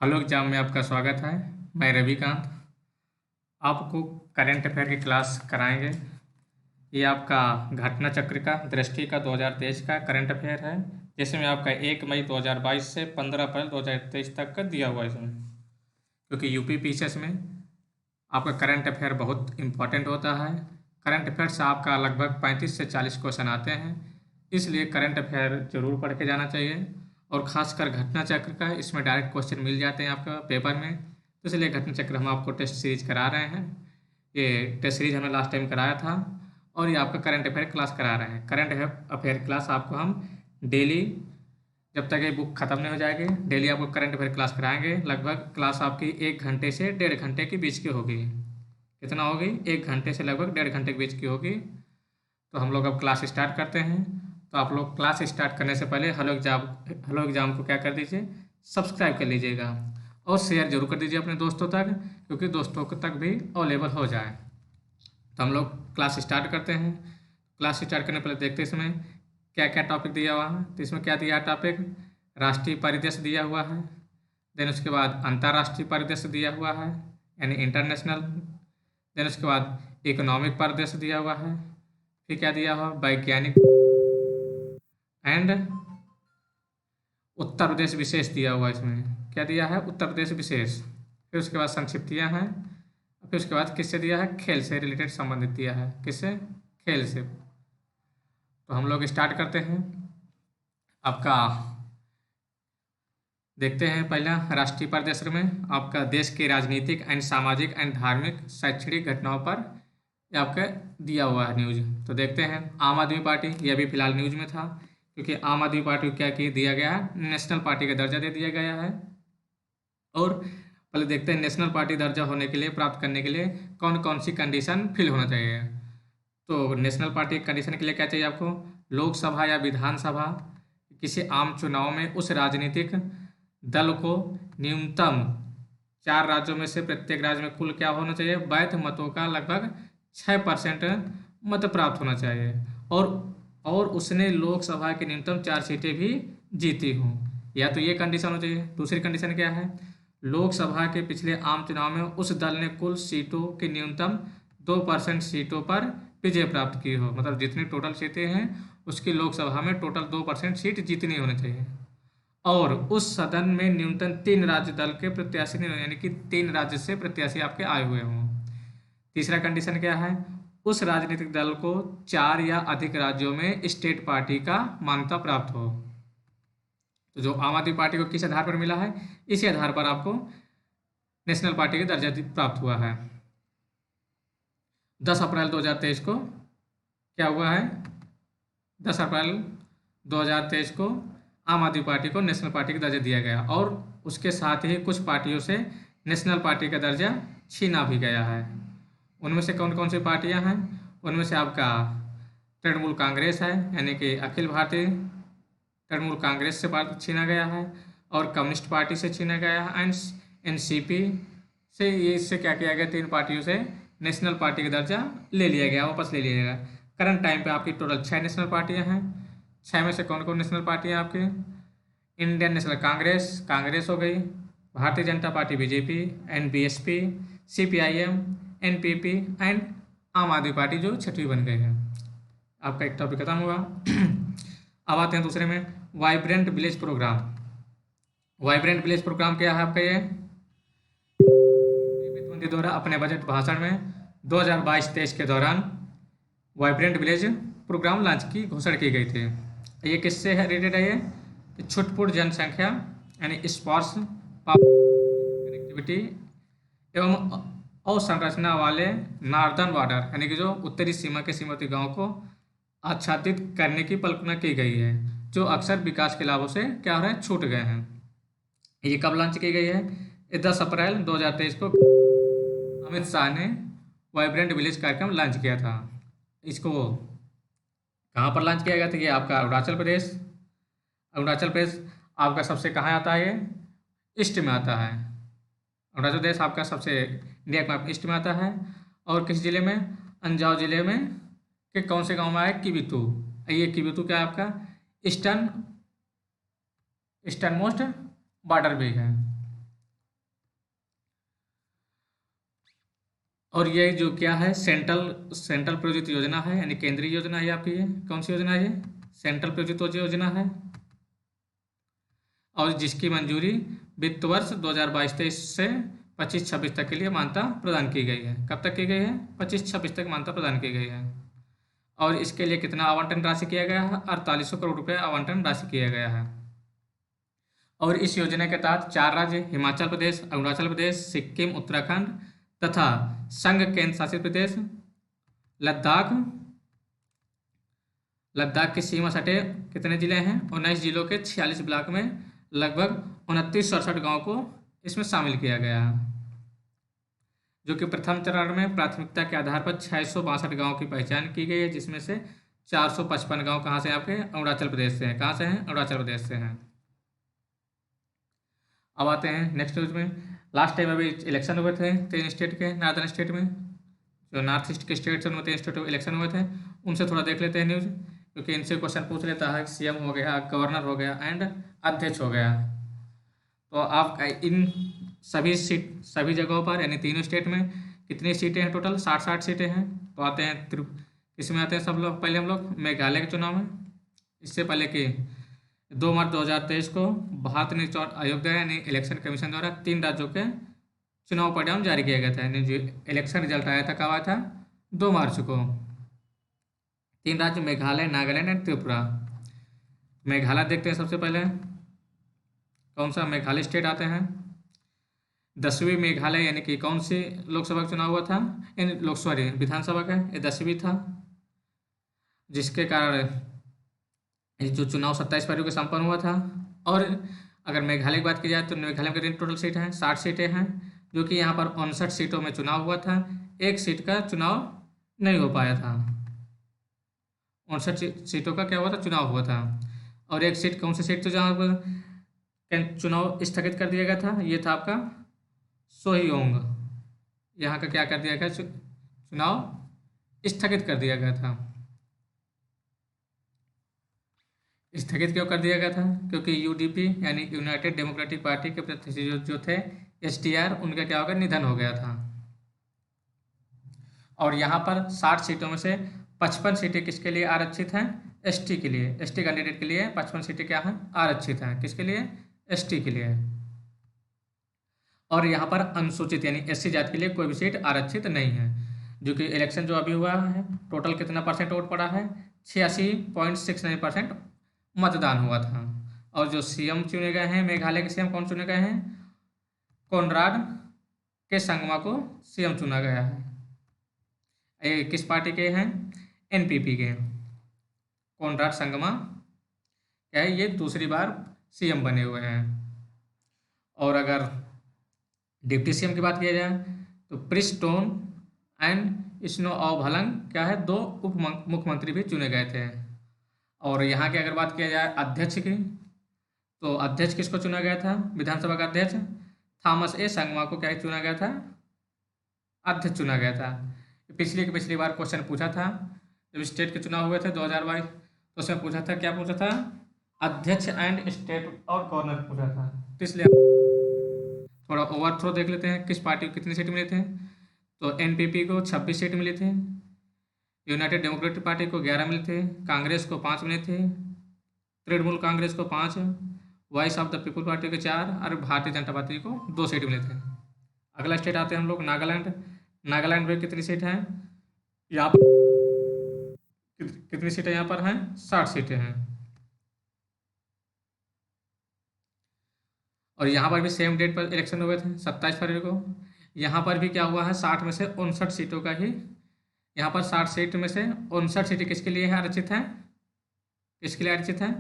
Hello exam में आपका स्वागत है। मैं रविकांत आपको करंट अफेयर की क्लास कराएंगे। ये आपका घटना चक्र का दृष्टि का 2023 का करंट अफेयर है, जिसमें आपका 1 मई 2022 से 15 अप्रैल 2023 तक का दिया हुआ है इसमें। क्योंकि यूपी पीसीएस में आपका करंट अफेयर बहुत इंपॉर्टेंट होता है। करंट अफेयर से आपका लगभग 35 से 40 क्वेश्चन आते हैं, इसलिए करंट अफेयर जरूर पढ़ के जाना चाहिए। और ख़ासकर घटना चक्र का इसमें डायरेक्ट क्वेश्चन मिल जाते हैं आपका पेपर में, तो इसलिए घटना चक्र हम आपको टेस्ट सीरीज करा रहे हैं। ये टेस्ट सीरीज हमने लास्ट टाइम कराया था, और ये आपका करंट अफेयर क्लास करा रहे हैं। करंट अफेयर क्लास आपको हम डेली, जब तक ये बुक ख़त्म नहीं हो जाएगी, डेली आपको करंट अफेयर क्लास कराएंगे। लगभग क्लास आपकी 1 घंटे से 1.5 घंटे के बीच की होगी। कितना होगी? 1 घंटे से लगभग 1.5 घंटे के बीच की होगी। तो हम लोग अब क्लास स्टार्ट करते हैं। तो आप लोग क्लास स्टार्ट करने से पहले हेलो एग्जाम को क्या कर दीजिए, सब्सक्राइब कर लीजिएगा और शेयर जरूर कर दीजिए अपने दोस्तों तक, क्योंकि दोस्तों तक भी अवेलेबल हो जाए। तो हम लोग क्लास स्टार्ट करते हैं। क्लास स्टार्ट करने पहले देखते हैं इसमें क्या क्या टॉपिक दिया हुआ है। तो इसमें क्या दिया है टॉपिक? राष्ट्रीय परिदृश्य दिया हुआ है। देन उसके बाद अंतर्राष्ट्रीय परिदृश्य दिया हुआ है, यानी इंटरनेशनल। देन उसके बाद इकोनॉमिक परिदृश्य दिया हुआ है। फिर क्या दिया हुआ? वैज्ञानिक एंड उत्तर प्रदेश विशेष दिया हुआ है। इसमें क्या दिया है? उत्तर प्रदेश विशेष। फिर उसके बाद संक्षिप्तियाँ हैं। फिर उसके बाद किससे दिया है? खेल से रिलेटेड संबंधित दिया है। किससे? खेल से। तो हम लोग स्टार्ट करते हैं। आपका देखते हैं पहला राष्ट्रीय परिदृश्य में आपका देश के राजनीतिक एंड सामाजिक एंड धार्मिक शैक्षणिक घटनाओं पर ये आपका दिया हुआ है न्यूज। तो देखते हैं आम आदमी पार्टी, ये अभी फिलहाल न्यूज में था, क्योंकि आम आदमी पार्टी को क्या की दिया गया है? नेशनल पार्टी का दर्जा दे दिया गया है। और पहले देखते हैं नेशनल पार्टी दर्जा होने के लिए, प्राप्त करने के लिए कौन कौन सी कंडीशन फिल होना चाहिए। तो नेशनल पार्टी कंडीशन के लिए क्या चाहिए आपको? लोकसभा या विधानसभा किसी आम चुनाव में उस राजनीतिक दल को न्यूनतम 4 राज्यों में से प्रत्येक राज्य में कुल क्या होना चाहिए? वैध मतों का लगभग 6% मत प्राप्त होना चाहिए, और उसने लोकसभा की न्यूनतम 4 सीटें भी जीती हों। या तो ये कंडीशन होना चाहिए। दूसरी कंडीशन क्या है? लोकसभा के पिछले आम चुनाव में उस दल ने कुल सीटों की न्यूनतम 2% सीटों पर विजय प्राप्त की हो। मतलब जितनी टोटल सीटें हैं उसकी लोकसभा में टोटल 2% सीट जीतनी होनी चाहिए। और उस सदन में न्यूनतम 3 राज्य दल के प्रत्याशी नहीं हो, यानी कि 3 राज्य से प्रत्याशी आपके आए हुए हों। तीसरा कंडीशन क्या है? उस राजनीतिक दल को 4 या अधिक राज्यों में स्टेट पार्टी का मान्यता प्राप्त हो। तो जो आम आदमी पार्टी को किस आधार पर मिला है? इसी आधार पर आपको नेशनल पार्टी का दर्जा प्राप्त हुआ है। 10 अप्रैल 2023 को क्या हुआ है? 10 अप्रैल 2023 को आम आदमी पार्टी को नेशनल पार्टी का दर्जा दिया गया, और उसके साथ ही कुछ पार्टियों से नेशनल पार्टी का दर्जा छीना भी गया है। उनमें से कौन कौन सी पार्टियां हैं? उनमें से आपका तृणमूल कांग्रेस है, यानी कि अखिल भारतीय तृणमूल कांग्रेस से छीना गया है, और कम्युनिस्ट पार्टी से छीना गया है, एंड एनसीपी से। ये इससे क्या किया गया? 3 पार्टियों से नेशनल पार्टी का दर्जा ले लिया गया, वापस ले लिया गया। करंट टाइम पे आपकी टोटल 6 नेशनल पार्टियां हैं। 6 में से कौन कौन नेशनल पार्टियां आपकी? इंडियन नेशनल कांग्रेस, कांग्रेस हो गई, Bharatiya Janata party BJP, and BSP, CPIM, NPP and Aam Aadmi party जो छठी बन गई है। आपका एक टॉपिक खत्म हुआ। अब आते हैं दूसरे में, vibrant village program. Vibrant village program क्या है आपका? ये वित्त मंत्री द्वारा अपने बजट भाषण में 2022-23 के दौरान वाइब्रेंट विलेज प्रोग्राम लॉन्च की घोषणा की गई थी। ये किससे है रिलेटेड है? ये छुटपुट जनसंख्या यानी स्पार्स कनेक्टिविटी एवं अवसंरचना वाले नॉर्दर्न बॉर्डर, यानी कि जो उत्तरी सीमा के सीमावर्ती गांव को आच्छादित करने की कल्पना की गई है, जो अक्सर विकास के लाभों से क्या हो रहे हैं? छूट गए हैं। ये कब लॉन्च की गई है? ये 10 अप्रैल 2023 को अमित शाह ने वाइब्रेंट विलेज कार्यक्रम लॉन्च किया था। इसको कहाँ पर लॉन्च किया गया था? ये आपका अरुणाचल प्रदेश। अरुणाचल प्रदेश आपका सबसे कहाँ आता है? ये ईस्ट में आता है। अरुणाचल प्रदेश आपका सबसे इंडिया का ईस्ट में आता है। और किस जिले में? अंजाव जिले में के कौन से गांव में आया? किबितू। ये किबितू क्या है आपका? ईस्टर्न ईस्टर्न मोस्ट बॉर्डर भी है। और ये जो क्या है, सेंट्रल सेंट्रल प्रायोजित योजना है, यानी केंद्रीय योजना है आपकी। ये कौन सी योजना है? ये सेंट्रल प्रायोजित योजना है, और जिसकी मंजूरी वित्त वर्ष 2022-23 से 25-26 तक के लिए मान्यता प्रदान की गई है। कब तक की गई है? 25-26 तक मान्यता प्रदान की गई है। और इसके लिए कितना आवंटन राशि किया गया है? 4800 करोड़ रुपये आवंटन राशि किया गया है। और इस योजना के तहत 4 राज्य, हिमाचल प्रदेश, अरुणाचल प्रदेश, सिक्किम, उत्तराखंड तथा संघ केंद्र शासित प्रदेश लद्दाख लद्दाख की सीमा सटे कितने जिले हैं? 19 जिलों के 46 ब्लॉक में लगभग 2968 गाँव को इसमें शामिल किया गया है। जो कि प्रथम चरण में प्राथमिकता के आधार पर 662 गाँव की पहचान की गई है, जिसमें से 455 गाँव कहाँ से? आपके अरुणाचल प्रदेश से हैं। कहाँ से हैं? अरुणाचल प्रदेश से हैं। अब आते हैं नेक्स्ट न्यूज में। लास्ट टाइम अभी इलेक्शन हुए थे 3 स्टेट के, नॉर्दर्न स्टेट में, जो नॉर्थ ईस्ट के स्टेट्स हैं उनमें 3 स्टेट में इलेक्शन हुए थे। उनसे थोड़ा देख लेते हैं न्यूज़, क्योंकि इनसे क्वेश्चन पूछ लेता है। सीएम हो गया, गवर्नर हो गया एंड अध्यक्ष हो गया। तो आप इन सभी जगहों पर, यानी तीनों स्टेट में कितनी सीटें हैं? टोटल 60 सीटें हैं। तो आते हैं इसमें आते हैं सब लोग। पहले हम लोग मेघालय के चुनाव में। इससे पहले कि 2 मार्च 2023 को भारत निर्वाचन आयोग द्वारा, यानी इलेक्शन कमीशन द्वारा 3 राज्यों के चुनाव परिणाम जारी किया गया था। यानी जो इलेक्शन रिजल्ट आया था, कब आया था? 2 मार्च को। 3 राज्य मेघालय, नागालैंड एंड त्रिपुरा। मेघालय देखते हैं सबसे पहले। कौन सा मेघालय स्टेट आते हैं? 10वीं मेघालय, यानी कि कौन सी लोकसभा का चुनाव हुआ था? सॉरी, विधानसभा का ये 10वीं था, जिसके कारण ये जो चुनाव 27 फरवरी को संपन्न हुआ था। और अगर मेघालय की बात की जाए तो मेघालय में टोटल सीट हैं 60 सीटें हैं, जो कि यहाँ पर 59 सीटों में चुनाव हुआ था। एक सीट का चुनाव नहीं हो पाया था। 59 सीटों का क्या हुआ था? चुनाव हुआ था। और एक सीट, कौन सी सीट थी जहाँ पर चुनाव स्थगित कर दिया गया था? ये था आपका सोहियोंग। यहाँ का क्या कर दिया गया? चुनाव स्थगित कर दिया गया था। स्थगित क्यों कर दिया गया था? क्योंकि यूडीपी, यानी यूनाइटेड डेमोक्रेटिक पार्टी के प्रतिनिधि जो थे, एसटीआर, उनका क्या हो गया? निधन हो गया था। और यहाँ पर 60 सीटों में से 55 सीटें किसके लिए आरक्षित हैं? एसटी के लिए। एसटी कैंडिडेट के लिए 55 सीटें क्या हैं? आरक्षित हैं। किसके लिए? एसटी के लिए। और यहाँ पर अनुसूचित यानी एससी जाति के लिए कोई भी सीट आरक्षित नहीं है। जो कि इलेक्शन जो अभी हुआ है, टोटल कितना परसेंट वोट पड़ा है? 86.69% मतदान हुआ था। और जो सीएम चुने गए हैं, मेघालय के सीएम कौन चुने गए हैं? कोनराड के संगमा को सीएम चुना गया है। ये किस पार्टी के हैं? एनपीपी के। कोनराड संगमा क्या है? ये दूसरी बार सीएम बने हुए हैं। और अगर डिप्टी सीएम की बात किया जाए तो प्रिस्टोन एंड स्नो भलंग क्या है? 2 उप मुख्यमंत्री भी चुने गए थे। और यहाँ की अगर बात किया जाए अध्यक्ष की, तो अध्यक्ष किसको चुना गया था? विधानसभा का अध्यक्ष थॉमस ए संगमा को क्या चुना गया था? अध्यक्ष चुना गया था। पिछली बार क्वेश्चन पूछा था जब स्टेट के चुनाव हुए थे 2022, तो उसमें पूछा था, क्या पूछा था? अध्यक्ष एंड स्टेट और गवर्नर पूछा था। तो इसलिए थोड़ा ओवरथ्रो देख लेते हैं, किस पार्टी को कितनी सीट मिले थे। तो एनपीपी को 26 सीट मिले थे, यूनाइटेड डेमोक्रेटिक पार्टी को 11 मिले थे, कांग्रेस को 5 मिले थे, तृणमूल कांग्रेस को 5, voice of the people party को 4 और भारतीय जनता पार्टी को 2 सीट मिले थे। अगला स्टेट आते हैं हम लोग नागालैंड। नागालैंड में कितनी सीट हैं? यहाँ पर कितनी सीटें यहाँ पर हैं? 60 सीटें हैं। और यहाँ पर भी सेम डेट पर इलेक्शन हुए थे 27 फरवरी को। यहाँ पर भी क्या हुआ है? 60 में से 59 सीटों का ही, यहाँ पर 60 सीट में से 59 सीटें किसके लिए आरक्षित हैं? किसके लिए आरक्षित हैं?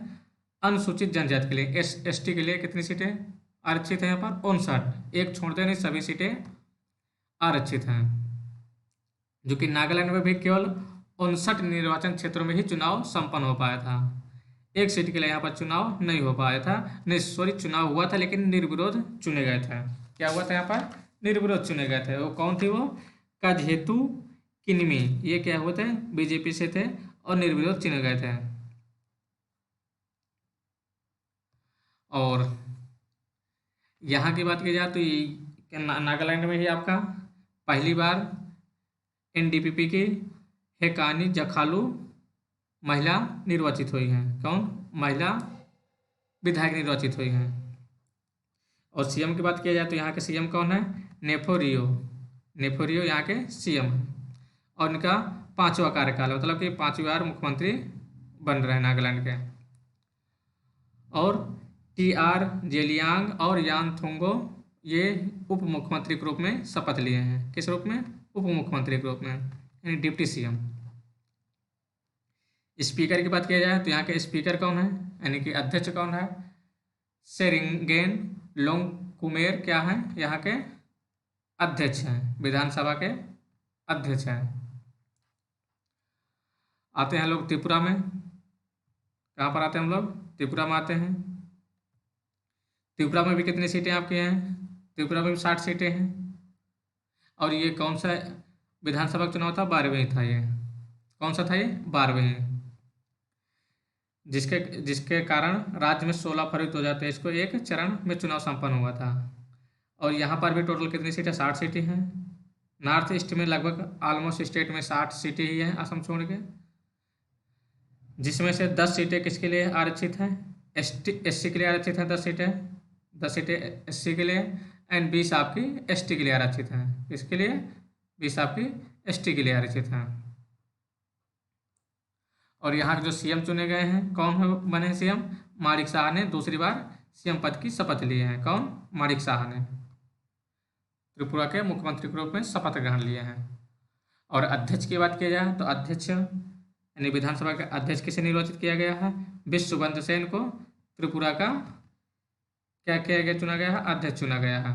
अनुसूचित जनजाति के लिए, एसटी के लिए कितनी सीटें आरक्षित हैं? यहाँ पर 59, एक छोड़ते नहीं, सभी सीटें आरक्षित हैं। जो कि नागालैंड में भी केवल 59 निर्वाचन क्षेत्रों में ही चुनाव संपन्न हो पाया था। एक सीट के लिए यहाँ पर चुनाव नहीं हो पाया था, नहीं सॉरी, चुनाव हुआ था लेकिन निर्विरोध चुने गए थे। क्या हुआ था? यहाँ पर निर्विरोध चुने गए थे। वो कौन थी? वो काजेतु किनमी, ये क्या हुए थे? बीजेपी से थे और निर्विरोध चुने गए थे। और यहाँ की बात की जाए तो नागालैंड में ही आपका पहली बार एनडीपीपी की हेकानी जखालू महिला निर्वाचित हुई हैं। कौन? महिला विधायक निर्वाचित हुई हैं। और सीएम की बात किया जाए तो यहाँ के सीएम कौन है? नेफोरियो। नेफोरियो यहाँ के सीएम हैं और इनका 5वां कार्यकाल है, मतलब कि 5वीं बार मुख्यमंत्री बन रहे हैं नागालैंड के। और टी.आर. जेलियांग और यानथुंगो ये उप मुख्यमंत्री के रूप में शपथ लिए हैं। किस रूप में? उप मुख्यमंत्री के रूप में, यानी डिप्टी सीएम। स्पीकर की बात किया जाए तो यहाँ के स्पीकर कौन है, यानी कि अध्यक्ष कौन है? सेरिंगेन लोंगकुमेर क्या है? यहाँ के अध्यक्ष हैं, विधानसभा के अध्यक्ष हैं। आते हैं लोग त्रिपुरा में। कहाँ पर आते हैं हम लोग? त्रिपुरा में आते हैं। त्रिपुरा में भी कितनी सीटें आपके हैं? त्रिपुरा में भी 60 सीटें हैं। और ये कौन सा विधानसभा का चुनाव था? 12वें था ये। कौन सा था ये? 12वें। जिसके जिसके कारण राज्य में 16 फरवरी 2023 को एक चरण में चुनाव संपन्न हुआ था। और यहाँ पर भी टोटल कितनी सीटें? 60 सीटें हैं। नॉर्थ ईस्ट में लगभग ऑलमोस्ट स्टेट में 60 सीटें ही हैं असम छोड़ के, जिसमें से 10 सीटें किसके लिए आरक्षित हैं? एससी के लिए आरक्षित हैं। 10 सीटें एससी के लिए एंड 20 आपकी एसटी के लिए आरक्षित हैं। किसके लिए? 20 आपकी एसटी के लिए आरक्षित हैं। और यहाँ के जो सीएम चुने गए हैं, कौन बने सीएम? माणिक साहा ने दूसरी बार सीएम पद की शपथ लिए हैं। कौन? माणिक साहा ने त्रिपुरा के मुख्यमंत्री के रूप में शपथ ग्रहण लिए हैं। और अध्यक्ष की बात की जाए तो अध्यक्ष यानी विधानसभा के अध्यक्ष किसे निर्वाचित किया गया है? विश्वबंधु सेन को त्रिपुरा का क्या किया गया? चुना गया है, अध्यक्ष चुना गया है।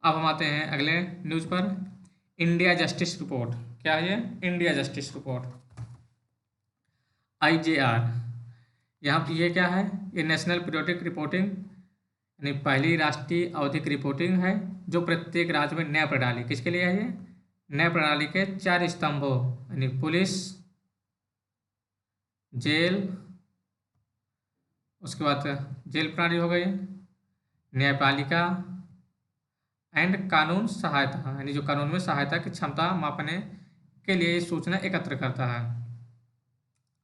अब हम आते हैं अगले न्यूज पर। India justice report. क्या है ये? India justice report, IJR। यहाँ पर ये क्या है? ये नेशनल पीरियोडिक रिपोर्टिंग यानी पहली राष्ट्रीय आवधिक रिपोर्टिंग है जो प्रत्येक राज्य में न्याय प्रणाली, किसके लिए है ये? न्याय प्रणाली के 4 स्तंभों यानी पुलिस, जेल, उसके बाद जेल प्रणाली हो गई, न्यायपालिका एंड कानून सहायता, यानी जो कानून में सहायता की क्षमता मापने के लिए सूचना एकत्र करता है।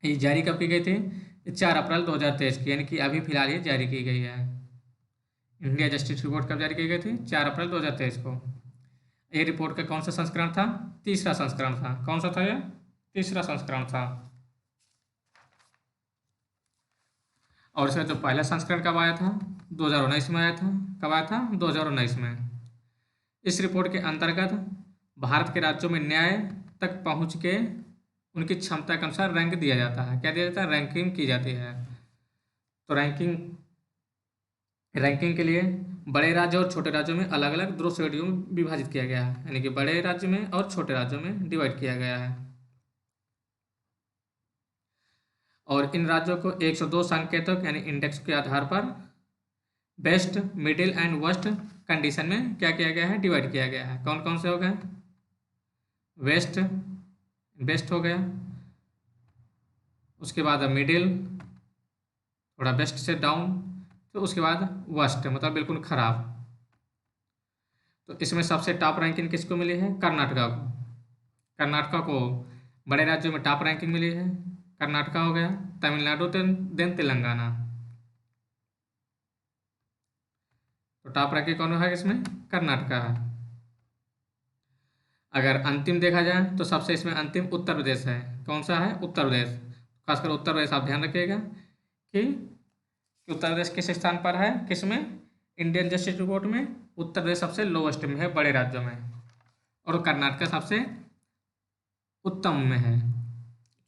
ये जारी कब की गई थी? 4 अप्रैल 2023 की, यानी कि अभी फिलहाल ये जारी की गई है। इंडिया जस्टिस रिपोर्ट कब जारी की गई थी? 4 अप्रैल 2023 को। ये रिपोर्ट का कौन सा संस्करण था? तीसरा संस्करण था। कौन सा था ये? तीसरा संस्करण था। और इसका जो पहला संस्करण कब आया था? 2019 में आया था। कब आया था? 2019 में। इस रिपोर्ट के अंतर्गत भारत के राज्यों में न्याय तक पहुंच के उनकी क्षमता के अनुसार रैंक दिया जाता है। क्या दिया जाता है? रैंकिंग की जाती है। तो रैंकिंग के लिए बड़े राज्य और छोटे राज्यों में अलग अलग 2 श्रेणियों में विभाजित किया गया है, यानी कि बड़े राज्य में और छोटे राज्यों में डिवाइड किया गया है। और इन राज्यों को 102 संकेतक यानी इंडेक्स के आधार पर best, middle and worst condition में क्या किया गया है? डिवाइड किया गया है। कौन कौन से हो गए? बेस्ट हो गया, उसके बाद मिडिल, थोड़ा बेस्ट से डाउन, तो उसके बाद वर्स्ट मतलब बिल्कुल खराब। तो इसमें सबसे टॉप रैंकिंग किसको मिली है? कर्नाटका को। कर्नाटका को बड़े राज्यों में टॉप रैंकिंग मिली है। कर्नाटका हो गया, तमिलनाडु, देन तेलंगाना। तो टॉप रैंकिंग कौन है इसमें? कर्नाटका है। अगर अंतिम देखा जाए तो सबसे इसमें अंतिम उत्तर प्रदेश है। कौन सा है? उत्तर प्रदेश। खासकर उत्तर प्रदेश आप ध्यान रखिएगा कि उत्तर प्रदेश किस स्थान पर है? किसमें? इंडियन जस्टिस रिपोर्ट में उत्तर प्रदेश सबसे लोवेस्ट में है बड़े राज्यों में, और कर्नाटक सबसे उत्तम में है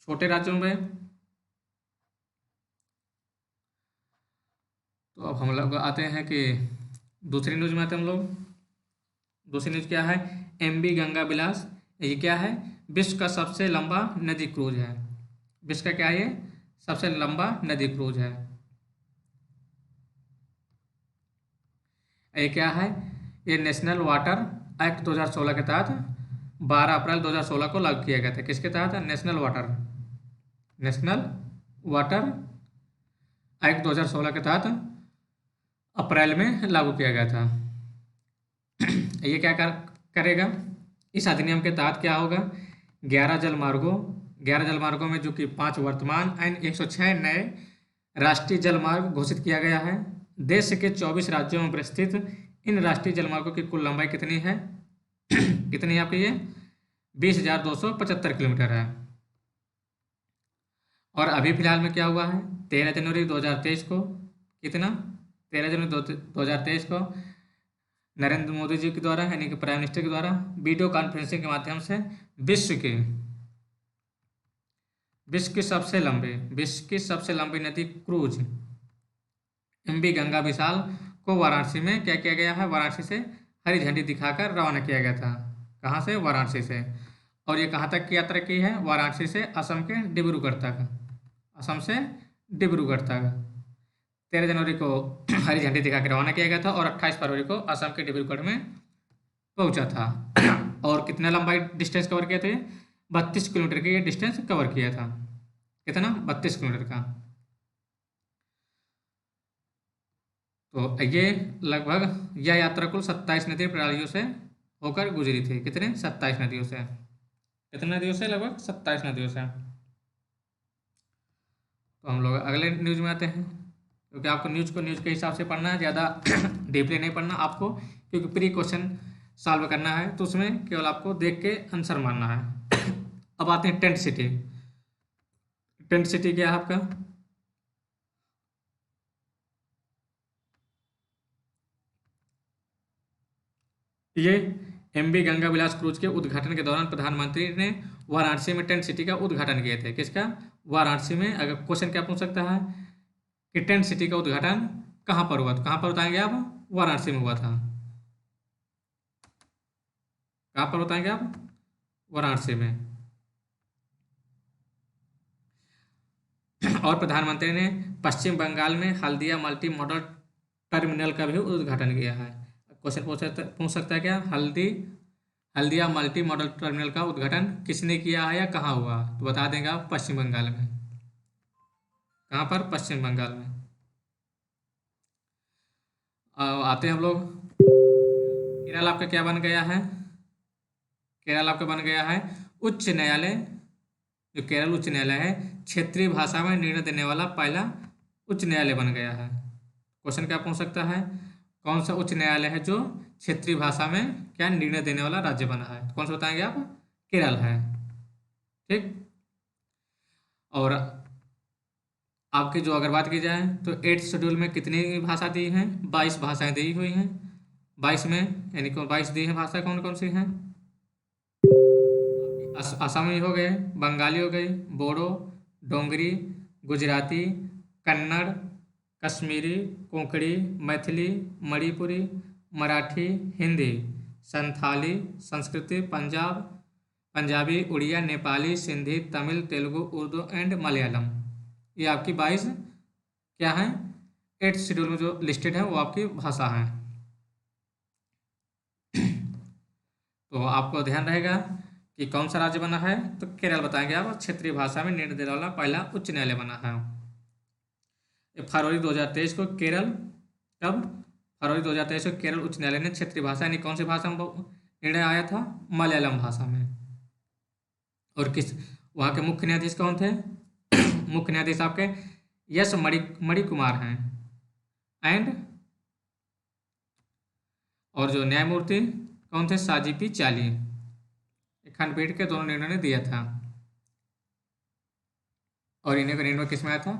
छोटे राज्यों में। तो अब हम लोग आते हैं कि दूसरी न्यूज में आते हैं हम लोग। दूसरी न्यूज क्या है? MV गंगा विलास। ये क्या है? विश्व का सबसे लंबा नदी क्रूज है। विश्व का क्या है? ये सबसे लंबा नदी क्रूज है। ये क्या है? ये नेशनल वाटर एक्ट 2016 के तहत 12 अप्रैल 2016 को लागू किया गया था। किसके तहत? नेशनल वाटर एक्ट 2016 के तहत अप्रैल में लागू किया गया था। ये क्या करेगा? इस अधिनियम के तहत क्या होगा, 11 जलमार्गों में जो कि 5 वर्तमान एंड 106 नए राष्ट्रीय जलमार्ग घोषित किया गया है। देश के 24 राज्यों में विस्तृत इन राष्ट्रीय जलमार्गों की कुल लंबाई कितनी है कितनी है आपकी, ये 20,275 किलोमीटर है। और अभी फिलहाल में क्या हुआ है, 13 जनवरी 2023 को, कितना, 13 जनवरी 2023 को नरेंद्र मोदी जी के द्वारा यानी कि प्राइम मिनिस्टर के द्वारा वीडियो कॉन्फ्रेंसिंग के माध्यम से विश्व की सबसे लंबी नदी क्रूज एमवी गंगा विशाल को वाराणसी में क्या किया गया है, वाराणसी से हरी झंडी दिखाकर रवाना किया गया था। कहाँ से, वाराणसी से। और ये कहाँ तक की यात्रा की है, वाराणसी से असम के डिब्रूगढ़ तक, असम से डिब्रूगढ़ तक 13 जनवरी को हरी झंडी दिखा के रवाना किया गया था और 28 फरवरी को असम के डिब्रूगढ़ में पहुंचा था। और कितना लंबाई डिस्टेंस कवर किया था, 32 किलोमीटर की ये डिस्टेंस कवर किया था। कितना, 32 किलोमीटर का। तो ये लगभग यह यात्रा कुल 27 नदी प्रणालियों से होकर गुजरी थी। कितने, 27 नदियों से। कितने नदियों से, लगभग 27 नदियों से। तो हम लोग अगले न्यूज में आते हैं, क्योंकि आपको न्यूज के हिसाब से पढ़ना है, ज़्यादा डीपली नहीं पढ़ना आपको, क्योंकि प्री क्वेश्चन सॉल्व करना है तो उसमें केवल आपको देख के आंसर मारना है। अब आते हैं टेंट सिटी। टेंट सिटी क्या है आपका, ये एमवी गंगा विलास क्रूज के उद्घाटन के दौरान प्रधानमंत्री ने वाराणसी में टेंट सिटी का उद्घाटन किए थे। किसका, वाराणसी में। अगर क्वेश्चन क्या पूछ सकता है कि टेंट सिटी का उद्घाटन कहाँ पर हुआ, तो कहाँ पर बताएंगे आप, वाराणसी में हुआ था। कहाँ पर बताएंगे आप, वाराणसी में। और प्रधानमंत्री ने पश्चिम बंगाल में हल्दिया मल्टी मॉडल टर्मिनल का भी उद्घाटन किया है। क्वेश्चन पूछ सकता है क्या, हल्दिया मल्टी मॉडल टर्मिनल का उद्घाटन किसने किया है या कहाँ हुआ, तो बता देंगे आप, पश्चिम बंगाल में। कहाँ पर, पश्चिम बंगाल में। आते हैं हम लोग, केरल आपका क्या बन गया है, केरल आपका बन गया है उच्च न्यायालय। जो केरल उच्च न्यायालय है, क्षेत्रीय भाषा में निर्णय देने वाला पहला उच्च न्यायालय बन गया है। क्वेश्चन क्या पूछ सकता है, कौन सा उच्च न्यायालय है जो क्षेत्रीय भाषा में क्या निर्णय देने वाला राज्य बना है, तो कौन सा बताएंगे आप, केरल है। ठीक। और आपकी जो अगर बात की जाए तो 8th शेड्यूल में कितनी भाषा दी हैं, 22 भाषाएं दी हुई हैं। 22 में यानी कि 22 दी हैं भाषा, कौन कौन सी हैं, असमी हो गए, बंगाली हो गई, बोडो, डोंगरी, गुजराती, कन्नड़, कश्मीरी, कोंकणी, मैथिली, मणिपुरी, मराठी, हिंदी, संथाली, संस्कृति, पंजाबी, उड़िया, नेपाली, सिंधी, तमिल, तेलुगु, उर्दू एंड मलयालम। ये आपकी 22 क्या है, 8th शेड्यूल में जो लिस्टेड है वो आपकी भाषा है। तो आपको ध्यान रहेगा कि कौन सा राज्य बना है, तो केरल बताएंगे आप, क्षेत्रीय भाषा में निर्णय देने वाला पहला उच्च न्यायालय बना है। फरवरी 2023 को केरल, कब, फरवरी 2023 को केरल उच्च न्यायालय ने क्षेत्रीय भाषा यानी कौन सी भाषा में निर्णय आया था, मलयालम भाषा में। और किस, वहाँ के मुख्य न्यायाधीश कौन थे, मुख्य न्यायाधीश आपके यस मणिकुमार हैं। एंड और जो न्यायमूर्ति कौन थे, साजी पी चाली। खंडपीठ के दोनों निर्णय ने दिया था। और इन्हीं का निर्णय किस में आया था,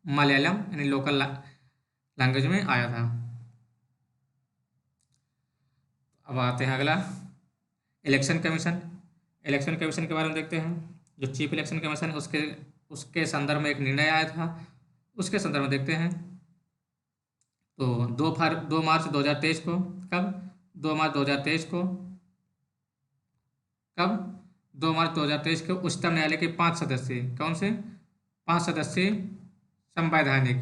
मलयालम यानी लोकल लैंग्वेज में आया था। अब आते हैं अगला, इलेक्शन कमीशन। इलेक्शन कमीशन के बारे में देखते हैं। जो चीफ इलेक्शन कमीशन है उसके संदर्भ में एक निर्णय आया था, उसके संदर्भ में देखते हैं। तो 2 मार्च 2023 को, कब, 2 मार्च 2023 को, कब, 2 मार्च 2023 को उच्चतम न्यायालय के 5 सदस्यीय, कौन से, 5 सदस्यीय संवैधानिक,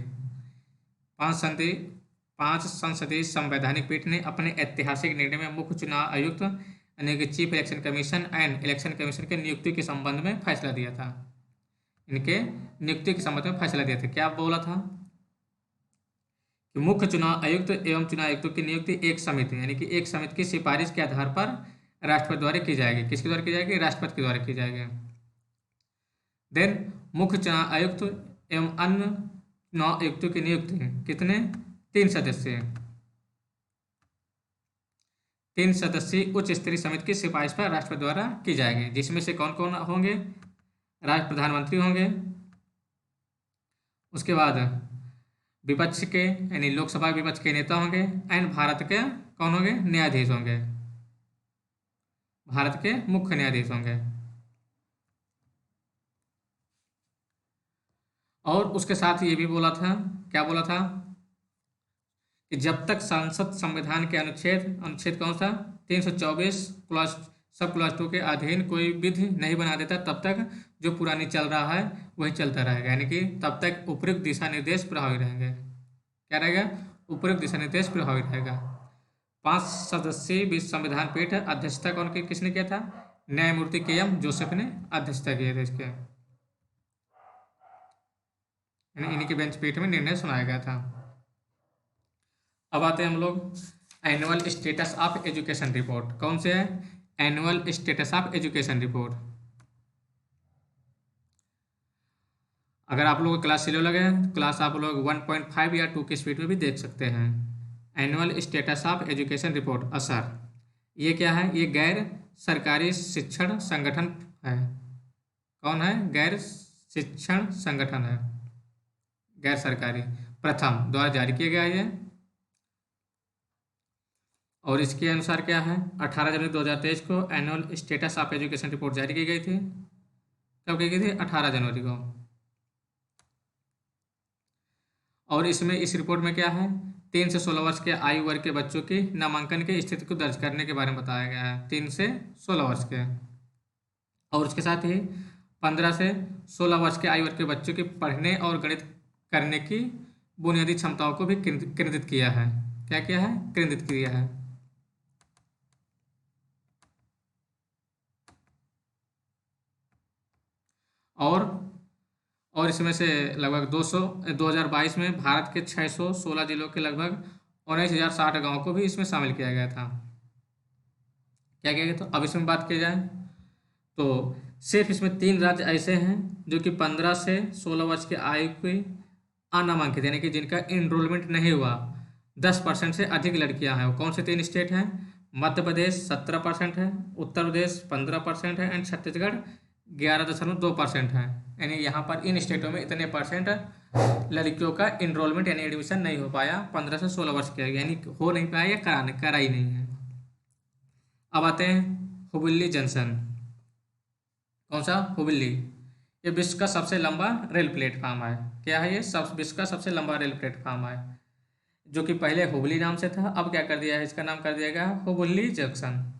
5 संसदीय संवैधानिक पीठ ने अपने ऐतिहासिक निर्णय में मुख्य चुनाव आयुक्त यानी कि chief election commission and election commission के नियुक्ति के संबंध में फैसला दिया था। इनके नियुक्ति के संबंध में फैसला दिया था। क्या बोला था कि मुख्य चुनाव आयुक्त एवं चुनाव आयुक्तों की नियुक्ति एक समिति यानी कि एक समिति की सिफारिश के आधार पर राष्ट्रपति द्वारा की जाएगी। किसके द्वारा की जाएगी? राष्ट्रपति के द्वारा की जाएगी। देन मुख्य चुनाव आयुक्त एवं अन्य चुनाव आयुक्तों की नियुक्ति कितने? 3 सदस्य। 3 सदस्यीय उच्च स्तरीय समिति की सिफारिश पर राष्ट्रपति द्वारा की जाएगी, जिसमें से कौन कौन होंगे? राष्ट्र प्रधानमंत्री होंगे, उसके बाद विपक्ष के यानी लोकसभा विपक्ष के नेता होंगे, एंड भारत के कौन होंगे? न्यायाधीश होंगे, भारत के मुख्य न्यायाधीश होंगे। और उसके साथ ये भी बोला था, क्या बोला था? कि जब तक संसद संविधान के अनुच्छेद कौन सा? 324 क्लॉज सब क्लॉज 2 के अधीन कोई विधि नहीं बना देता, तब तक जो पुरानी चल रहा है वही चलता रहेगा, यानी कि तब तक उपयुक्त दिशा निर्देश प्रभावी रहेंगे। क्या रहेगा? उपयुक्त दिशा निर्देश प्रभावी रहेगा। 5 सदस्यीय संविधान पीठ अध्यक्षता कौन की किसने किया था? न्यायमूर्ति के.एम. जोसेफ ने अध्यक्षता किया था इसके, इन्हीं के बेंच पीठ में निर्णय सुनाया गया था। अब आते हैं हम लोग annual status of education report. कौन से है? Annual status of education report. अगर आप लोग क्लास स्लो लगे हैं तो क्लास आप लोग 1.5 या 2 की स्पीड में भी देख सकते हैं। Annual status of education report असर, ये क्या है? ये गैर सरकारी शिक्षण संगठन है। कौन है? गैर शिक्षण संगठन है, गैर सरकारी, प्रथम द्वारा जारी किया गया है। और इसके अनुसार क्या है? 18 जनवरी 2023 को annual status of education report जारी की गई थी। कब की गई थी? 18 जनवरी को। और इसमें इस रिपोर्ट में क्या है? 3 से 16 वर्ष के आयु वर्ग के बच्चों की नामांकन की स्थिति को दर्ज करने के बारे में बताया गया है। 3 से 16 वर्ष के, और उसके साथ ही 15 से 16 वर्ष के आयु वर्ग के बच्चों की पढ़ने और गणित करने की बुनियादी क्षमताओं को भी केंद्रित किया है। क्या किया है? केंद्रित किया है। और इसमें से लगभग 2022 में भारत के 616 जिलों के लगभग 19,060 गाँव को भी इसमें शामिल किया गया था। क्या किया गया? तो अब इसमें बात की जाए तो सिर्फ इसमें 3 राज्य ऐसे हैं जो कि 15 से 16 वर्ष की आयु की अनामांकित, यानी कि जिनका इनरोलमेंट नहीं हुआ, 10% से अधिक लड़कियां हैं। वो कौन से 3 स्टेट हैं? मध्य प्रदेश 17% है, उत्तर प्रदेश 15% है, एंड छत्तीसगढ़ 11.2% है। यानी यहाँ पर इन स्टेटों में इतने परसेंट लड़कियों का इनरोलमेंट यानी एडमिशन नहीं हो पाया 15 से 16 वर्ष के, यानी हो नहीं पाया या करा ही नहीं है। अब आते हैं हुबली जंक्शन। कौन सा? हुबली। ये विश्व का सबसे लंबा रेल प्लेटफार्म है। क्या है? ये विश्व का सबसे लंबा रेल प्लेटफार्म है, जो कि पहले हुबली नाम से था, अब क्या कर दिया है? इसका नाम कर दिया गया हुबली जंक्शन।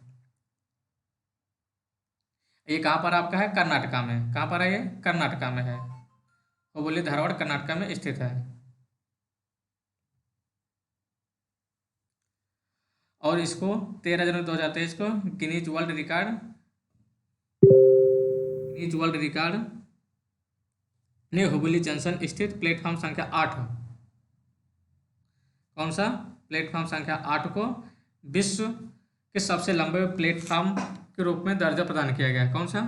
ये कहाँ पर आपका है? कर्नाटका में। कहाँ पर है ये? कर्नाटका में है। हुबली धारवाड़ कर्नाटका में स्थित है। और इसको 13 जनवरी 2023 को गिनीज वर्ल्ड रिकॉर्ड ने हुबली जंक्शन स्थित प्लेटफॉर्म संख्या 8, कौन सा? प्लेटफॉर्म संख्या 8 को विश्व के सबसे लंबे प्लेटफॉर्म के रूप में दर्जा प्रदान किया गया। कौन सा?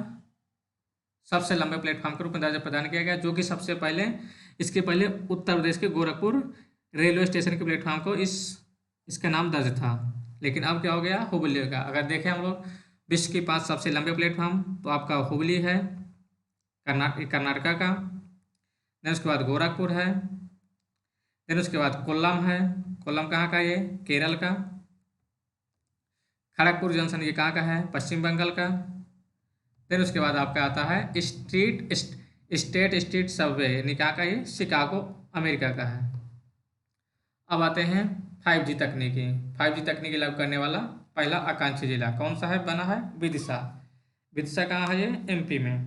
सबसे लंबे प्लेटफॉर्म के रूप में दर्जा प्रदान किया गया, जो कि इसके पहले उत्तर प्रदेश के गोरखपुर रेलवे स्टेशन के प्लेटफॉर्म को इसका नाम दर्ज था, लेकिन अब क्या हो गया? हुबली का। अगर देखें हम लोग विश्व की 5 सबसे लंबे प्लेटफॉर्म, तो आपका हुबली है कर्नाटका का, देन उसके बाद गोरखपुर है, देन उसके बाद कोल्लम है। कोल्लम कहाँ का? ये केरल का। खड़गपुर जंक्शन ये कहाँ का है? पश्चिम बंगाल का। देन उसके बाद आपका आता है स्टेट स्ट्रीट सबवे, यानी कहाँ का? ये शिकागो अमेरिका का है। अब आते हैं 5G तकनीकी। 5G तकनीकी लागू करने वाला पहला आकांक्षी जिला कौन सा है? बना है विदिशा। विदिशा कहाँ है? ये MP में।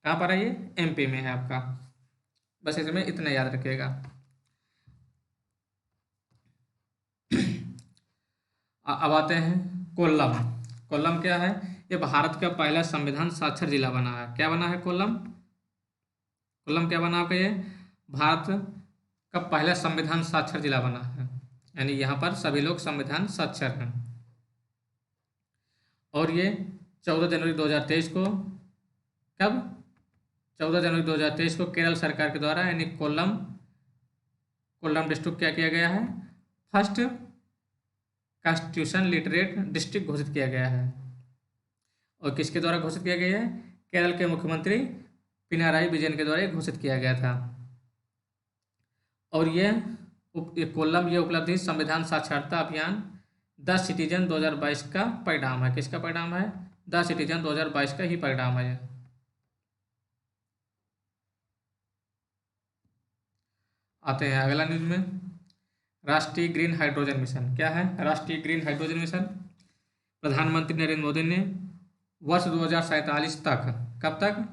कहाँ पर है? ये MP में है आपका। बस इसमें इतना याद रखिएगा। अब आते हैं कोल्लम। कोल्लम क्या है? ये भारत का पहला संविधान साक्षर जिला बना है। क्या बना है? कोल्लम। कोल्लम क्या बना आपका? ये भारत का पहला संविधान साक्षर जिला बना है, यानी यहाँ पर सभी लोग संविधान साक्षर हैं। और ये 14 जनवरी 2023 को, कब, 14 जनवरी 2023 को केरल सरकार के द्वारा यानी कोल्लम कोल्लम डिस्ट्रिक्ट क्या किया गया है, फर्स्ट कॉन्स्टिट्यूशन लिटरेट डिस्ट्रिक्ट घोषित किया गया है। और किसके द्वारा घोषित किया गया है, केरल के मुख्यमंत्री पिनाराई विजयन के द्वारा घोषित किया गया था। और ये कोल्लम ये उपलब्धि संविधान साक्षरता अभियान द सिटीजन 2022 का परिणाम है। किसका परिणाम है, द सिटीजन 2022 का ही परिणाम है। आते हैं अगला न्यूज में, राष्ट्रीय ग्रीन हाइड्रोजन मिशन। क्या है राष्ट्रीय ग्रीन हाइड्रोजन मिशन? प्रधानमंत्री नरेंद्र मोदी ने वर्ष 2047 तक, कब तक,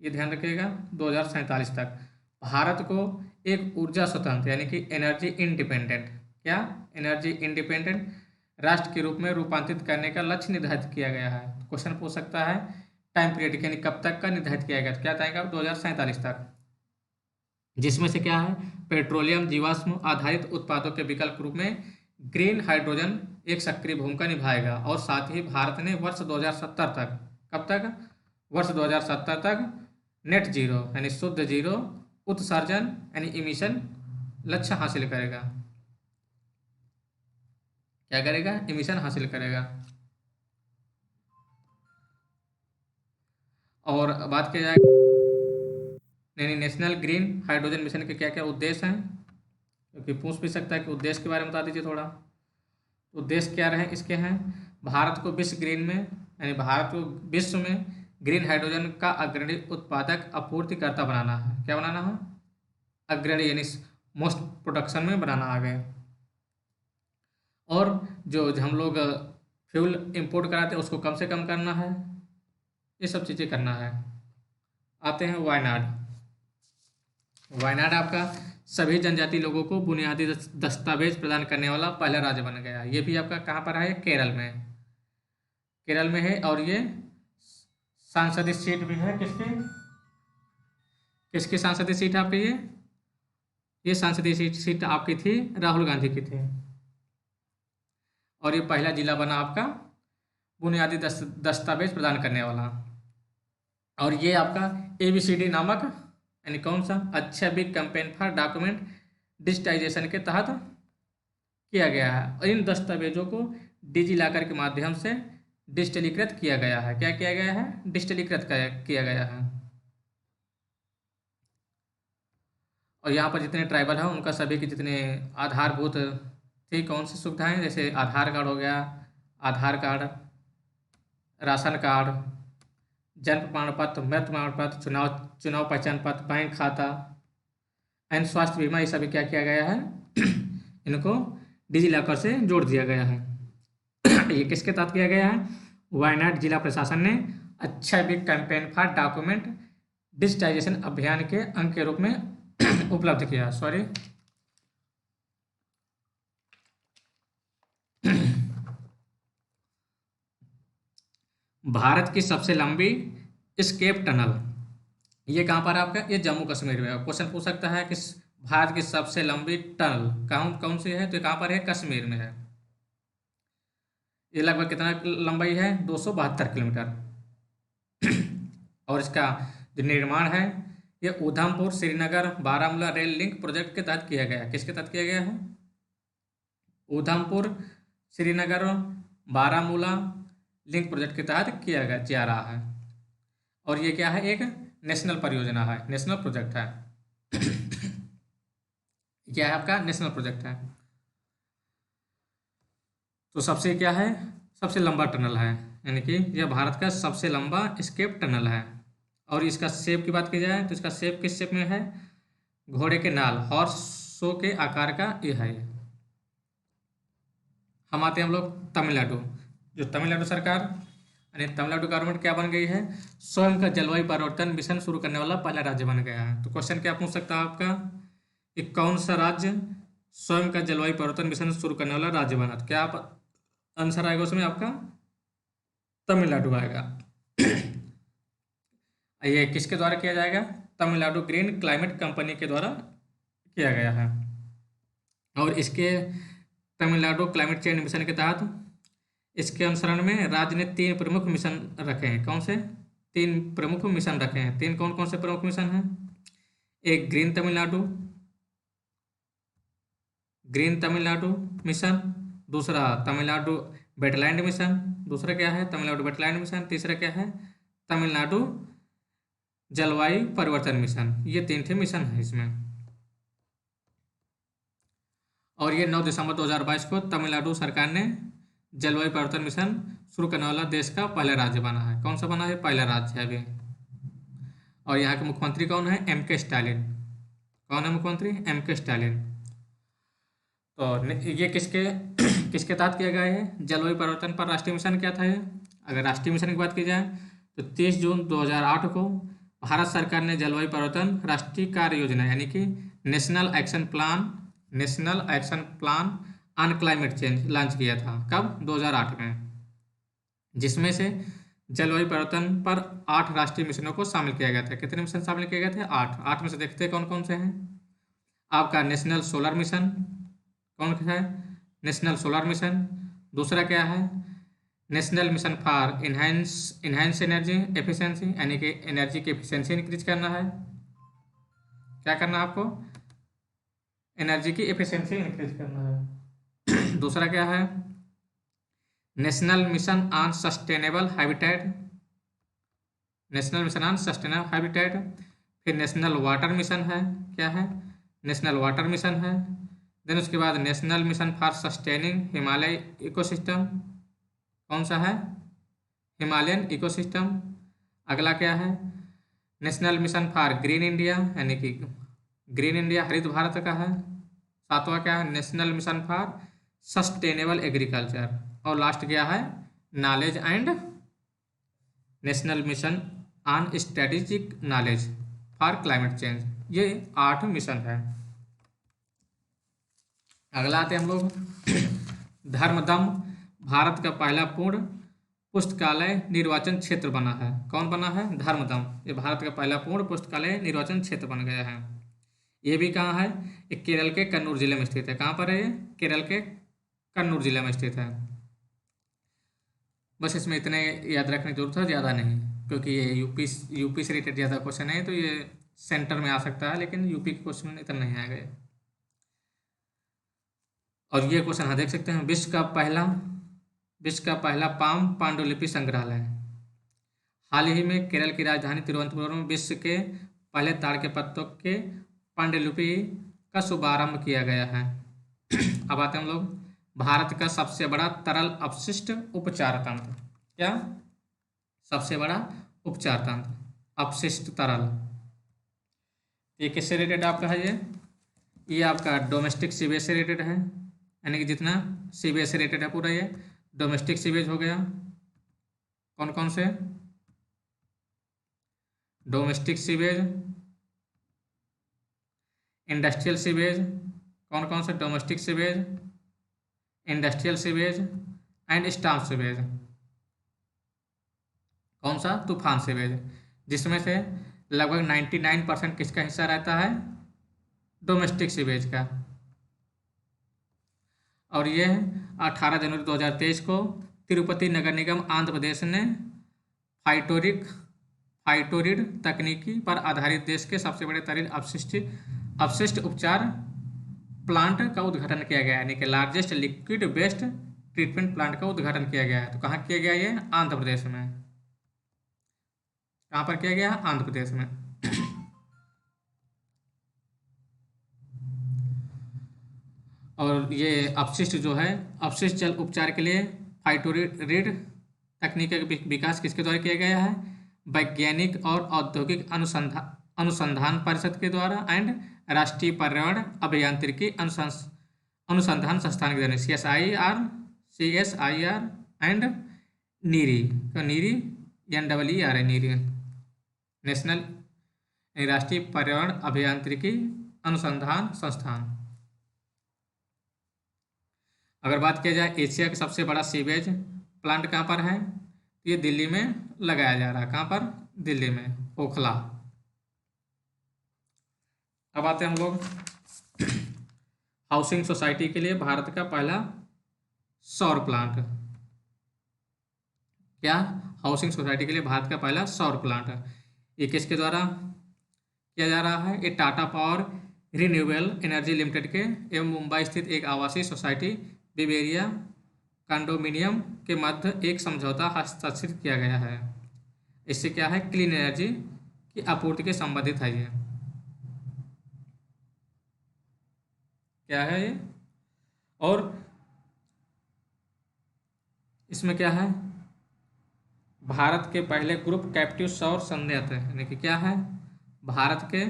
ये ध्यान रखिएगा, 2047 तक भारत को एक ऊर्जा स्वतंत्र यानी कि एनर्जी इंडिपेंडेंट, क्या, एनर्जी इंडिपेंडेंट राष्ट्र के रूप में रूपांतरित करने का लक्ष्य निर्धारित किया गया है। क्वेश्चन पूछ सकता है टाइम पीरियड यानी कब तक का निर्धारित किया गया, तो क्या बताएगा, 2047 तक, जिसमें से क्या है, पेट्रोलियम जीवाश्म आधारित उत्पादों के विकल्प रूप में ग्रीन हाइड्रोजन एक सक्रिय भूमिका निभाएगा। और साथ ही भारत ने वर्ष 2070 तक, कब तक, वर्ष 2070 तक नेट जीरो यानी शुद्ध जीरो उत्सर्जन यानी इमिशन लक्ष्य हासिल करेगा। क्या करेगा, इमिशन हासिल करेगा। और बात किया जाए यानी नेशनल ग्रीन हाइड्रोजन मिशन के क्या क्या उद्देश्य हैं, क्योंकि पूछ भी सकता है कि उद्देश्य के बारे में बता दीजिए थोड़ा। उद्देश्य क्या रहे इसके हैं, भारत को विश्व ग्रीन में यानी भारत को विश्व में ग्रीन हाइड्रोजन का अग्रणी उत्पादक आपूर्तिकर्ता बनाना है। क्या बनाना है, अग्रणी यानी मोस्ट प्रोडक्शन में बनाना आगे। और जो हम लोग फ्यूल इंपोर्ट कराते हैं उसको कम से कम करना है, ये सब चीज़ें करना है। आते हैं वायनाड। वायनाड आपका सभी जनजाति लोगों को बुनियादी दस्तावेज प्रदान करने वाला पहला राज्य बन गया। ये भी आपका कहाँ पर है, केरल में, केरल में है। और ये सांसदीय सीट भी है, किसकी किसकी सांसदीय सीट आपकी, ये सांसदीय सीट आपकी थी राहुल गांधी की थी। और ये पहला जिला बना आपका बुनियादी दस्तावेज प्रदान करने वाला। और ये आपका ABCD नामक यानी कौन सा, अच्छा big campaign for document digitization के तहत किया गया है। और इन दस्तावेजों को डिजिलॉकर के माध्यम से डिजिटलीकृत किया गया है। क्या किया गया है, डिजिटलीकृत किया गया है। और यहाँ पर जितने ट्राइबल हैं उनका सभी के जितने आधारभूत थी कौन सी सुविधाएं, जैसे आधार कार्ड हो गया, आधार कार्ड, राशन कार्ड, जन्म प्रमाण पत्र, मृत्यु प्रमाण पत्र, चुनाव पहचान पत्र, बैंक खाता एंड स्वास्थ्य बीमा, ये सभी क्या किया गया है इनको डिजिलॉकर से जोड़ दिया गया है। ये किसके तहत किया गया है, वायनाड जिला प्रशासन ने अच्छा big campaign for document digitization अभियान के अंग के रूप में उपलब्ध किया। सॉरी, भारत की सबसे लंबी एस्केप टनल, ये कहाँ पर आपका, ये जम्मू कश्मीर में है। क्वेश्चन पूछ सकता है कि भारत की सबसे लंबी टनल कौन सी है, तो कहाँ पर है, कश्मीर में है। ये लगभग कितना लंबाई है, 272 किलोमीटर। और इसका जो निर्माण है ये Udhampur Srinagar Baramulla rail link project के तहत किया गया है। किसके तहत किया गया है, उधमपुर श्रीनगर बारामूला लिंक प्रोजेक्ट के तहत किया गया जा रहा है। और ये क्या है, एक नेशनल परियोजना है, नेशनल प्रोजेक्ट है। क्या है आपका, नेशनल प्रोजेक्ट है। तो सबसे क्या है, सबसे लंबा टनल है, यानी कि यह भारत का सबसे लंबा एस्केप टनल है। और इसका शेप की बात की जाए तो इसका शेप किस शेप में है, घोड़े के नाल, हॉर्स शो के आकार का ये है। हम आते हैं हम लोग तमिलनाडु। जो तमिलनाडु सरकार यानी तमिलनाडु गवर्नमेंट क्या बन गई है, स्वयं का जलवायु परिवर्तन मिशन शुरू करने वाला पहला राज्य बन गया है। तो क्वेश्चन क्या पूछ सकता है आपका कि कौन सा राज्य स्वयं का जलवायु परिवर्तन मिशन शुरू करने वाला राज्य बना, तो क्या आप आंसर आएगा उसमें आपका तमिलनाडु आएगा। ये किसके द्वारा किया जाएगा, तमिलनाडु ग्रीन क्लाइमेट कंपनी के द्वारा किया गया है। और इसके तमिलनाडु क्लाइमेट चेंज मिशन के तहत इसके अनुसरण में राज्य ने 3 प्रमुख मिशन रखे हैं। कौन से 3 प्रमुख मिशन रखे हैं? 3 कौन कौन से प्रमुख मिशन हैं? एक ग्रीन तमिलनाडु मिशन, दूसरा तमिलनाडु वेटलैंड मिशन, दूसरा क्या है तमिलनाडु वेटलैंड मिशन, तीसरा क्या है तमिलनाडु जलवायु परिवर्तन मिशन। ये 3 थे मिशन है इसमें। और ये 9 दिसंबर 2022 को तमिलनाडु सरकार ने जलवायु परिवर्तन मिशन शुरू करने वाला देश का पहला राज्य बना है। कौन सा बना है? पहला राज्य है अभी। और यहाँ के मुख्यमंत्री कौन है? M.K. स्टालिन। कौन है मुख्यमंत्री? M.K. स्टालिन। तो ये किसके किसके तहत किया गया है? जलवायु परिवर्तन पर राष्ट्रीय मिशन क्या था ये? अगर राष्ट्रीय मिशन की बात की जाए तो 30 जून 2008 को भारत सरकार ने जलवायु परिवर्तन राष्ट्रीय कार्य योजना यानी कि national action plan on climate change launch किया था। कब? 2008 में, जिसमें से जलवायु परिवर्तन पर 8 राष्ट्रीय मिशनों को शामिल किया गया था। कितने मिशन शामिल किए गए थे? 8। 8 में से देखते हैं कौन कौन से हैं। आपका नेशनल सोलर मिशन, कौन है? National solar mission. दूसरा क्या है? National mission for enhance energy efficiency, यानी कि एनर्जी की एफिशिएंसी इंक्रीज करना है। क्या करना है आपको? एनर्जी की एफिशिएंसी इंक्रीज करना है। दूसरा क्या है? National mission on sustainable habitat, national mission on sustainable habitat. फिर नेशनल वाटर मिशन है। क्या है? नेशनल वाटर मिशन है। देन उसके बाद national mission for sustaining Himalaya ecosystem. कौन सा है? Himalayan ecosystem. अगला क्या है? National mission for green India, यानी कि ग्रीन इंडिया हरित भारत का है। 7वां क्या है? National mission for sustainable agriculture. और लास्ट क्या है? Knowledge and national mission on strategic knowledge for climate change. ये 8 मिशन है। अगला आते हैं हम लोग धर्मदम भारत का पहला पूर्ण पुस्तकालय निर्वाचन क्षेत्र बना है। कौन बना है? धर्मदम। ये भारत का पहला पूर्ण पुस्तकालय निर्वाचन क्षेत्र बन गया है। ये भी कहाँ है? ये केरल के कन्नूर जिले में स्थित है। कहाँ पर है ये? केरल के कन्नूर जिले में स्थित है। बस इसमें इतने याद रखने की जरूरत है, ज़्यादा नहीं, क्योंकि ये यूपी से रिलेटेड ज़्यादा क्वेश्चन है, तो ये सेंटर में आ सकता है, लेकिन यूपी के क्वेश्चन इतना नहीं आएगा। और ये क्वेश्चन हाँ देख सकते हैं, विश्व का पहला पांडुलिपि संग्रहालय। हाल ही में केरल की राजधानी तिरुवनंतपुरम में विश्व के पहले ताड़ के पत्तों के पांडुलिपि का शुभारंभ किया गया है। अब आते हैं हम लोग भारत का सबसे बड़ा तरल अपशिष्ट उपचार तंत्र। क्या? सबसे बड़ा उपचार तंत्र अपशिष्ट तरल। ये किससे रिलेटेड आपका है? ये आपका डोमेस्टिक सीवेज से रिलेटेड है, यानी कि जितना सीवेज से रिलेटेड है पूरा ये डोमेस्टिक सीवेज हो गया। कौन कौन से? Domestic sewage, industrial sewage. कौन कौन से? Domestic sewage, industrial sewage and storm sewage. कौन सा? तूफान सीवेज, जिसमें से लगभग 99% किसका हिस्सा रहता है? डोमेस्टिक सीवेज का। और ये 18 जनवरी 2023 को तिरुपति नगर निगम आंध्र प्रदेश ने फाइटोरिड तकनीकी पर आधारित देश के सबसे बड़े तरल अपशिष्ट उपचार प्लांट का उद्घाटन किया गया है, यानी कि largest liquid waste treatment plant का उद्घाटन किया गया है। तो कहाँ किया गया? ये आंध्र प्रदेश में। कहाँ पर किया गया? आंध्र प्रदेश में। और ये अपशिष्ट जो है, अपशिष्ट जल उपचार के लिए फाइटोरिड तकनीक का विकास किसके द्वारा किया गया है? वैज्ञानिक और औद्योगिक अनुसंधान परिषद के द्वारा एंड राष्ट्रीय पर्यावरण अभियांत्रिकी अनुसंधान संस्थान के द्वारा CSIR एंड नीरी NEER है नीरी, नेशनल राष्ट्रीय पर्यावरण अभियांत्रिकी अनुसंधान संस्थान। अगर बात किया जाए एशिया का सबसे बड़ा सीवेज प्लांट कहाँ पर है? ये दिल्ली में लगाया जा रहा है। कहाँ पर? दिल्ली में, ओखला। अब आते हैं हम लोग हाउसिंग सोसाइटी के लिए भारत का पहला सौर प्लांट। क्या, हाउसिंग सोसाइटी के लिए भारत का पहला सौर प्लांट है। ये किसके द्वारा किया जा रहा है? ये Tata power renewable energy limited के एवं मुंबई स्थित एक आवासीय सोसाइटी बिवेरिया कंडोमिनियम के मध्य एक समझौता हस्ताक्षरित किया गया है। इससे क्या है, क्लीन एनर्जी की आपूर्ति के संबंधित है ये। क्या है ये? और इसमें क्या है, भारत के पहले ग्रुप कैप्टिव सौर संयंत्र यानी कि क्या है, भारत के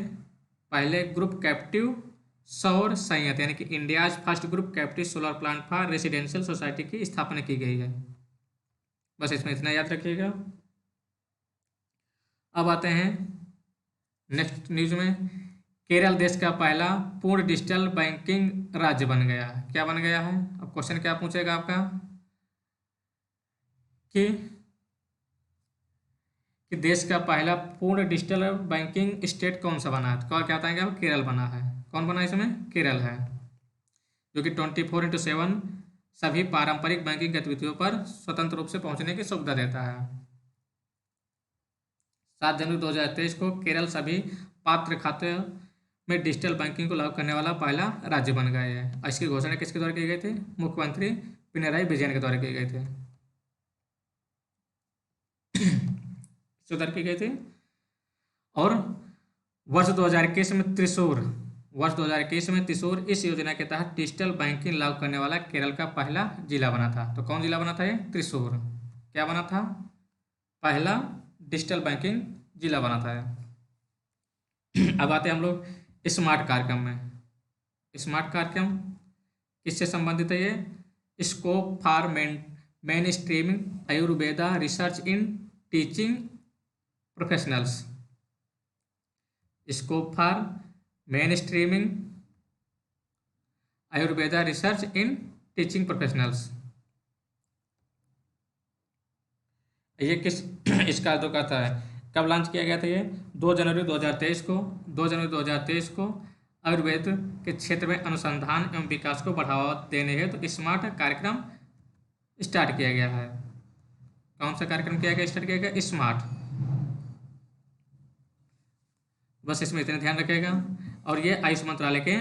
पहले ग्रुप कैप्टिव सौर संयंत्र यानी कि India's first group captive solar plant for residential society की स्थापना की गई है। बस इसमें इतना याद रखिएगा। अब आते हैं नेक्स्ट न्यूज में। केरल देश का पहला पूर्ण डिजिटल बैंकिंग राज्य बन गया है। क्या बन गया है? अब क्वेश्चन क्या पूछेगा आपका कि देश का पहला पूर्ण डिजिटल बैंकिंग स्टेट कौन सा बना है? तो क्या बताएंगे आप? केरल बना है। कौन बना है इसमें? केरल है, जो कि 24/7 सभी पारंपरिक बैंकिंग गतिविधियों पर स्वतंत्र रूप से पहुंचने की सुविधा देता है। 7 जनवरी 2023 को केरल सभी पात्र खाते में डिजिटल बैंकिंग को लागू करने वाला पहला राज्य बन गया है। इसकी घोषणा किसके द्वारा की गई थी? मुख्यमंत्री पिनराई विजयन के द्वारा की गई थी। सुधार की गई थी। और वर्ष 2021 में त्रिशूर इस योजना के तहत डिजिटल बैंकिंग लागू करने वाला केरल का पहला जिला बना था। तो कौन जिला बना था? ये त्रिशूर। क्या बना था? पहला डिजिटल बैंकिंग जिला बना था। अब आते हैं हम लोग स्मार्ट कार्यक्रम में। स्मार्ट कार्यक्रम किससे संबंधित है? ये scope for main streaming Ayurveda research in teaching professionals. Scope for main streaming Ayurveda research in teaching professionals. ये किस इसका तो कहता है, कब लॉन्च किया गया था? ये 2 जनवरी 2023 को। 2 जनवरी 2023 को आयुर्वेद के क्षेत्र में अनुसंधान एवं विकास को बढ़ावा देने हेतु तो स्मार्ट कार्यक्रम स्टार्ट किया गया है। कौन सा कार्यक्रम किया गया, स्टार्ट किया गया? स्मार्ट। बस इसमें इतना ध्यान रखिएगा। और ये आयुष मंत्रालय के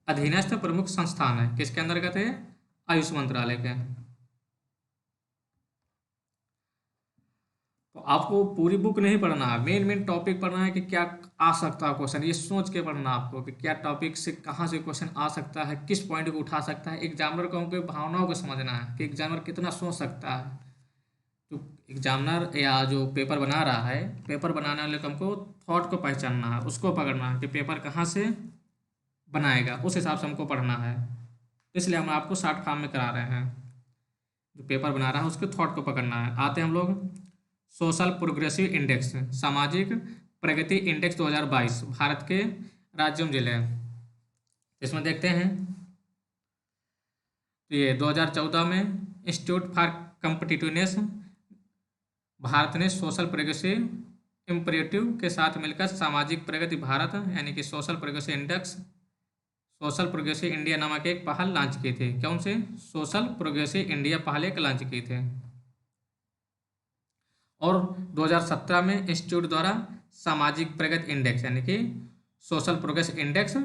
अधीनस्थ प्रमुख संस्थान है। किसके अंतर्गत है? आयुष मंत्रालय के। तो आपको पूरी बुक नहीं पढ़ना है, मेन टॉपिक पढ़ना है कि क्या आ सकता है क्वेश्चन। ये सोच के पढ़ना आपको कि क्या टॉपिक से कहाँ से क्वेश्चन आ सकता है, किस पॉइंट को उठा सकता है। एग्जामिनर को हमको भावनाओं को समझना है कि एग्जामिनर कितना सोच सकता है। तो एग्जामिनर या जो पेपर बना रहा है, पेपर बनाने वाले को हमको थॉट को पहचानना है, उसको पकड़ना है कि पेपर कहाँ से बनाएगा, उस हिसाब से हमको पढ़ना है। इसलिए हम आपको शॉर्ट फॉर्म में करा रहे हैं। जो पेपर बना रहा है उसके थॉट को पकड़ना है। आते हैं हम लोग सोशल प्रोग्रेसिव इंडेक्स, सामाजिक प्रगति इंडेक्स 2022 भारत के राज्यों में जिले। इसमें देखते हैं तो ये 2014 में इंस्टीट्यूट फॉर कम्पिटिटिवनेस भारत ने सोशल प्रोग्रेसिव इम्परेटिव के साथ मिलकर सामाजिक प्रगति भारत यानी कि social progressive index, social progressive India नामक एक पहल लॉन्च की थी। कौन से? सोशल प्रोग्रेसिव इंडिया पहल एक लॉन्च की थी। और 2017 में इंस्टीट्यूट द्वारा सामाजिक प्रगति इंडेक्स यानी कि social progress index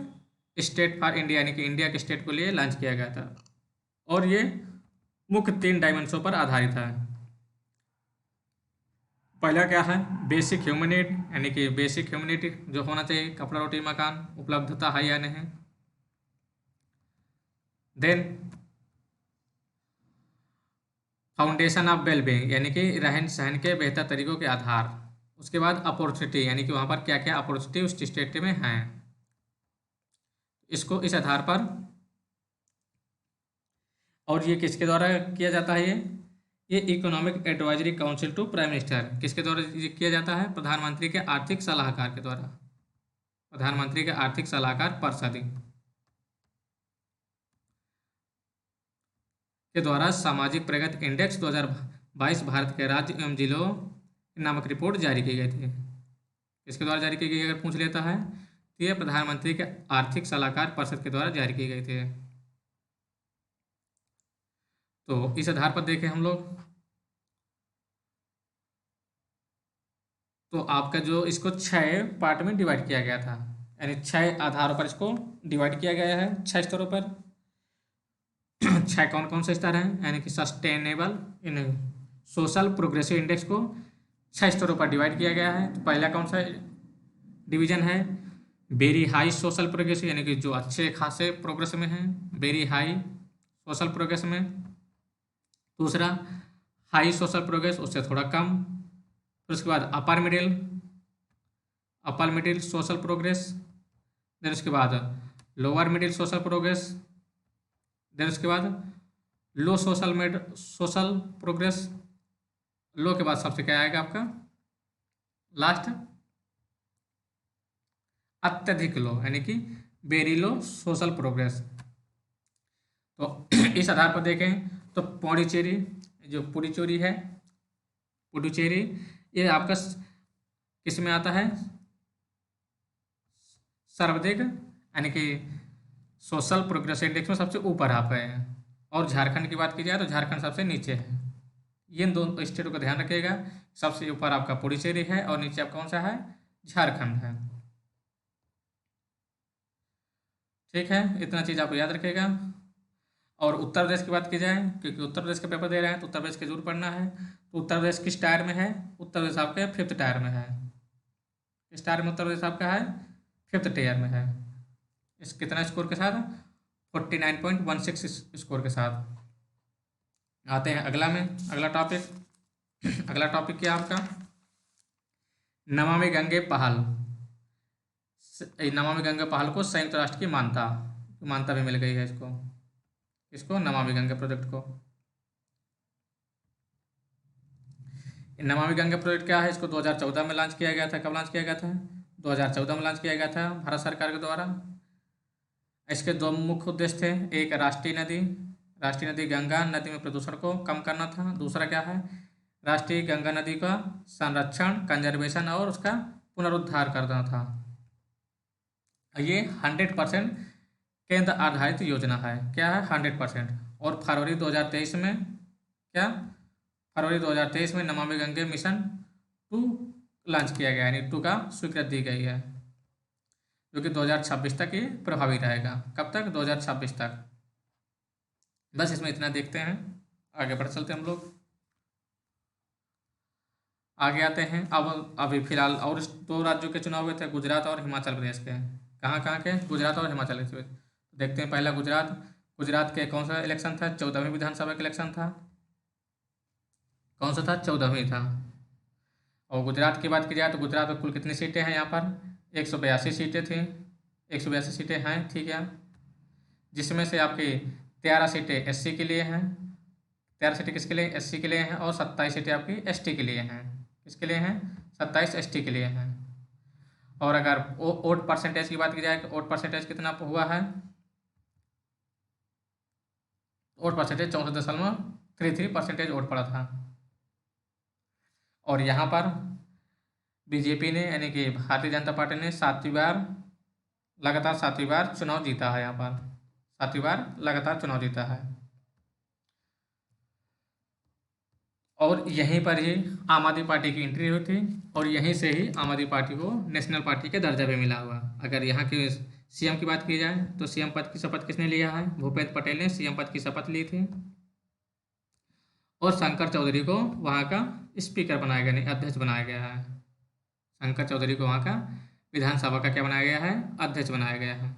state for India यानी कि इंडिया के स्टेट को लिए लॉन्च किया गया था। और ये मुख्य 3 डायमेंशनों पर आधारित है। पहला क्या है? बेसिक ह्यूमन नीड यानी कि बेसिक ह्यूमनिटी जो होना चाहिए, कपड़ा रोटी मकान उपलब्धता है या नहीं। देन फाउंडेशन ऑफ वेलबींग यानी कि रहन सहन के बेहतर तरीकों के आधार। उसके बाद अपॉर्चुनिटी यानी कि वहाँ पर क्या क्या अपॉर्चुनिटी उस स्टेट में हैं, इसको इस आधार पर। और ये किसके द्वारा किया जाता है? ये economic advisory council to prime minister. किसके द्वारा ये किया जाता है? प्रधानमंत्री के आर्थिक सलाहकार के द्वारा। प्रधानमंत्री के आर्थिक सलाहकार परिषद के द्वारा सामाजिक प्रगति इंडेक्स 2022 भारत के राज्य एवं जिलों नामक रिपोर्ट जारी की गई थी। इसके द्वारा जारी की गई, अगर पूछ लेता है तो ये प्रधानमंत्री के आर्थिक सलाहकार परिषद के द्वारा जारी की गई थी। तो इस आधार पर देखें हम लोग आपका जो इसको 6 पार्ट में डिवाइड किया गया था, यानी 6 आधारों पर इसको डिवाइड किया गया है, 6 स्तरों पर। 6 कौन कौन से स्तर हैं, यानी कि सस्टेनेबल इन सोशल प्रोग्रेसिव इंडेक्स को 6 स्तरों पर डिवाइड किया गया है। तो पहला कौन सा डिवीजन है, वेरी हाई सोशल प्रोग्रेस, यानी कि जो अच्छे खासे प्रोग्रेस में हैं, वेरी हाई सोशल प्रोग्रेस में। दूसरा हाई सोशल प्रोग्रेस, उससे थोड़ा कम। फिर उसके बाद upper middle social progress. Then उसके बाद lower middle social progress. Then उसके बाद लो सोशल प्रोग्रेस। लो के बाद सबसे क्या आएगा आपका लास्ट, अत्यधिक लो, यानी कि वेरी लो सोशल प्रोग्रेस। तो इस आधार पर देखें तो पुडुचेरी, जो पुडुचेरी है, पुडुचेरी ये आपका किस में आता है, सर्वाधिक यानी कि सोशल प्रोग्रेस इंडेक्स में सबसे ऊपर आप है। और झारखंड की बात की जाए तो झारखंड सबसे नीचे है। ये दोनों स्टेटों का ध्यान रखिएगा, सबसे ऊपर आपका पुडुचेरी है और नीचे आपका कौन सा है, झारखंड है। ठीक है, इतना चीज़ आप याद रखिएगा। और उत्तर प्रदेश की बात की जाए, क्योंकि उत्तर प्रदेश का पेपर दे रहे हैं तो उत्तर प्रदेश के जरूर पढ़ना है। तो उत्तर प्रदेश किस टायर में है, उत्तर प्रदेश आपके 5th टायर में है। किस टायर में उत्तर प्रदेश आपका है, 5th टायर में है। इस कितना स्कोर के साथ, 49.16 स्कोर के साथ। आते हैं अगला में, अगला टॉपिक अगला टॉपिक क्या आपका, नमामि गंगे पहल। नमामि गंगे पहल को संयुक्त राष्ट्र की मान्यता भी मिल गई है इसको नमामि गंगे प्रोजेक्ट को। नमामि गंगे प्रोजेक्ट क्या है, इसको 2014 में लॉन्च किया गया था। कब लॉन्च किया गया था, 2014 में लॉन्च किया गया था भारत सरकार के द्वारा। इसके 2 मुख्य उद्देश्य थे, एक राष्ट्रीय नदी गंगा नदी में प्रदूषण को कम करना था। दूसरा क्या है, राष्ट्रीय गंगा नदी का संरक्षण, कंजर्वेशन और उसका पुनरुद्धार करना था। ये 100% केंद्र आधारित योजना है। क्या है, 100%। और फरवरी 2023 में नमामि गंगे मिशन 2 लॉन्च किया गया, यानी 2 का स्वीकृति दी गई है, जो कि 2026 तक ये प्रभावी रहेगा। कब तक, 2026 तक। बस इसमें इतना देखते हैं, आगे बढ़ चलते हम लोग। आगे आते हैं, अब अभी फिलहाल और 2 राज्यों के चुनाव हुए थे, गुजरात और हिमाचल प्रदेश के। कहाँ के, गुजरात और हिमाचल प्रदेश। देखते हैं पहला गुजरात के कौन सा इलेक्शन था, 14वीं विधानसभा का इलेक्शन था। कौन सा था, 14वीं था। और गुजरात की बात की जाए तो गुजरात में कुल कितनी सीटें हैं, यहाँ पर 182 सीटें थी, 182 सीटें हैं, ठीक है। जिसमें से आपकी 13 सीटें एससी के लिए हैं, 13 सीटें किसके लिए, एससी के लिए हैं, और 27 सीटें आपकी एसटी के लिए हैं। किसके लिए हैं, 27 एसटी के लिए हैं। और अगर वोट परसेंटेज की बात की जाए तो वोट परसेंटेज कितना हुआ है, वोट परसेंटेज 64.33% वोट पड़ा था। और यहाँ पर बीजेपी ने, यानी कि भारतीय जनता पार्टी ने लगातार सातवीं बार चुनाव जीता है। यहाँ पर 7वीं बार लगातार चुनाव जीता है। और यहीं पर ही आम आदमी पार्टी की एंट्री हुई थी, और यहीं से ही आम आदमी पार्टी को नेशनल पार्टी के दर्जा भी मिला हुआ। अगर यहाँ के सीएम की बात की जाए तो सीएम पद की शपथ किसने लिया है, भूपेंद्र पटेल ने सीएम पद की शपथ ली थी। और शंकर चौधरी को वहाँ का स्पीकर बनाया गया, नहीं अध्यक्ष बनाया गया है। शंकर चौधरी को वहाँ का विधानसभा का क्या बनाया गया है, अध्यक्ष बनाया गया है।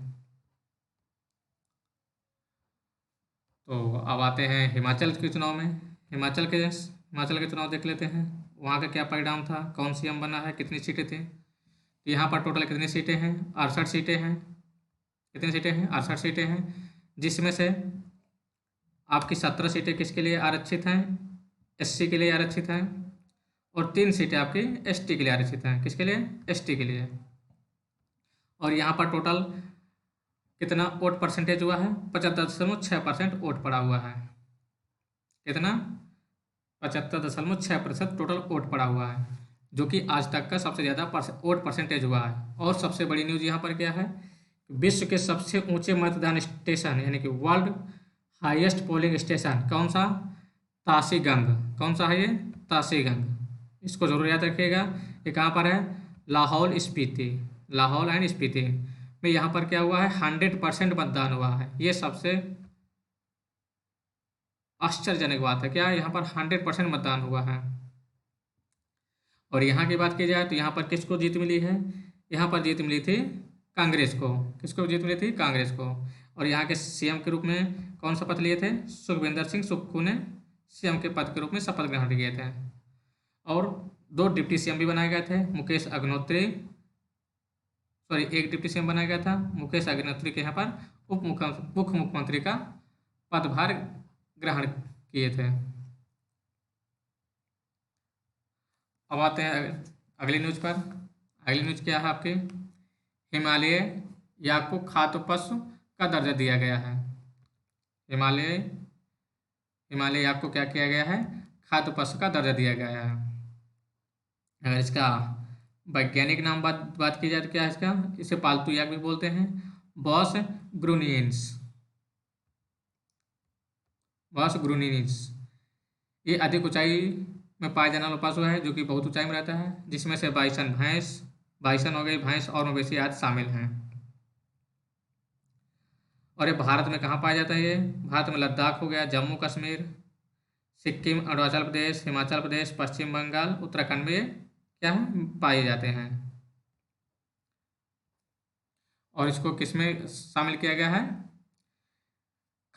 तो अब आते हैं हिमाचल के चुनाव में। हिमाचल के चुनाव देख लेते हैं, वहाँ का क्या परिणाम था, कौन सीएम बना है, कितनी सीटें थी। तो यहाँ पर टोटल कितनी सीटें हैं, 68 सीटें हैं। कितनी सीटें हैं, 68 सीटें हैं। जिसमें से आपकी 17 सीटें किसके लिए आरक्षित हैं, एससी के लिए आरक्षित हैं। और 3 सीटें आपकी एसटी के लिए आरक्षित हैं। किसके लिए, एसटी के लिए। और यहाँ पर टोटल कितना वोट परसेंटेज हुआ है, 75.6% वोट पड़ा हुआ है। कितना, 75.6% टोटल वोट पड़ा हुआ है, जो कि आज तक का सबसे ज़्यादा वोट परसेंटेज हुआ है। और सबसे बड़ी न्यूज़ यहाँ पर क्या है, विश्व के सबसे ऊंचे मतदान स्टेशन, यानी कि वर्ल्ड हाईएस्ट पोलिंग स्टेशन कौन सा, तासीगंग। कौन सा है ये, तासीगंग। इसको जरूर याद रखिएगा। ये कहाँ पर है? लाहौल स्पीति, लाहौल एंड स्पीति में यहाँ पर क्या हुआ है? 100% मतदान हुआ है। ये सबसे आश्चर्यजनक बात है। क्या यहाँ पर 100% मतदान हुआ है? और यहाँ की बात की जाए तो यहाँ पर किसको जीत मिली है? यहाँ पर जीत मिली थी कांग्रेस को। किसको जीत मिली थी? कांग्रेस को। और यहाँ के सीएम के रूप में कौन शपथ लिए थे? सुखविंदर सिंह सुक्खू ने सीएम के पद के रूप में शपथ ग्रहण किए थे। और 2 डिप्टी सीएम भी बनाए गए थे। Mukesh Agnihotri, sorry, 1 deputy CM बनाया गया था। मुकेश अग्निहोत्री के यहाँ पर उप मुख्यमंत्री का पदभार ग्रहण किए थे। अब आते हैं अगली न्यूज पर। अगली न्यूज क्या है आपकी? हिमालय याक को खाद्य पशु का दर्जा दिया गया है। हिमालय याक को क्या किया गया है? खाद्य पशु का दर्जा दिया गया है। अगर इसका वैज्ञानिक नाम बात की जाए तो क्या है इसका? इसे पालतू याक भी बोलते हैं। Bos grunniens, bos grunniens. ये अधिक ऊंचाई में पाया जाने वाला पशु है जो कि बहुत ऊंचाई में रहता है, जिसमें से बाइसन हो गई, भैंस और मवेशी आदि शामिल हैं। और ये भारत में कहाँ पाया जाता है? ये भारत में लद्दाख हो गया, जम्मू कश्मीर, सिक्किम, अरुणाचल प्रदेश, हिमाचल प्रदेश, पश्चिम बंगाल, उत्तराखंड में ये क्या है? पाए जाते हैं। और इसको किस में शामिल किया गया है?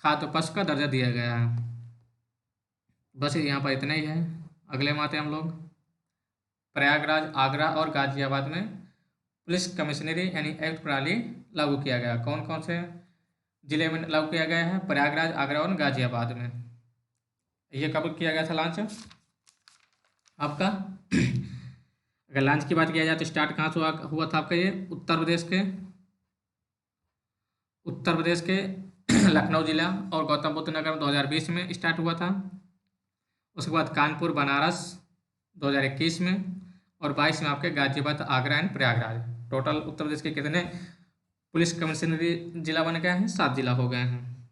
खाद्य पशु का दर्जा दिया गया है। बस यहाँ पर इतना ही है। अगले में आते हैं हम लोग। प्रयागराज, आगरा और गाजियाबाद में पुलिस कमिश्नरी यानी एक्ट प्रणाली लागू किया गया। कौन कौन से जिले में लागू किया गया है? प्रयागराज, आगरा और गाजियाबाद में। ये कब किया गया था लॉन्च आपका? अगर लॉन्च की बात किया जाए तो स्टार्ट कहाँ से हुआ था आपका? ये उत्तर प्रदेश के लखनऊ जिला और गौतम बुद्ध नगर में 2020 में स्टार्ट हुआ था। उसके बाद कानपुर, बनारस 2021 में, और 22 में आपके गाजियाबाद, आगरा एंड प्रयागराज। टोटल उत्तर प्रदेश के कितने पुलिस कमिश्नरी जिला बन गए हैं? 7 जिला हो गए हैं।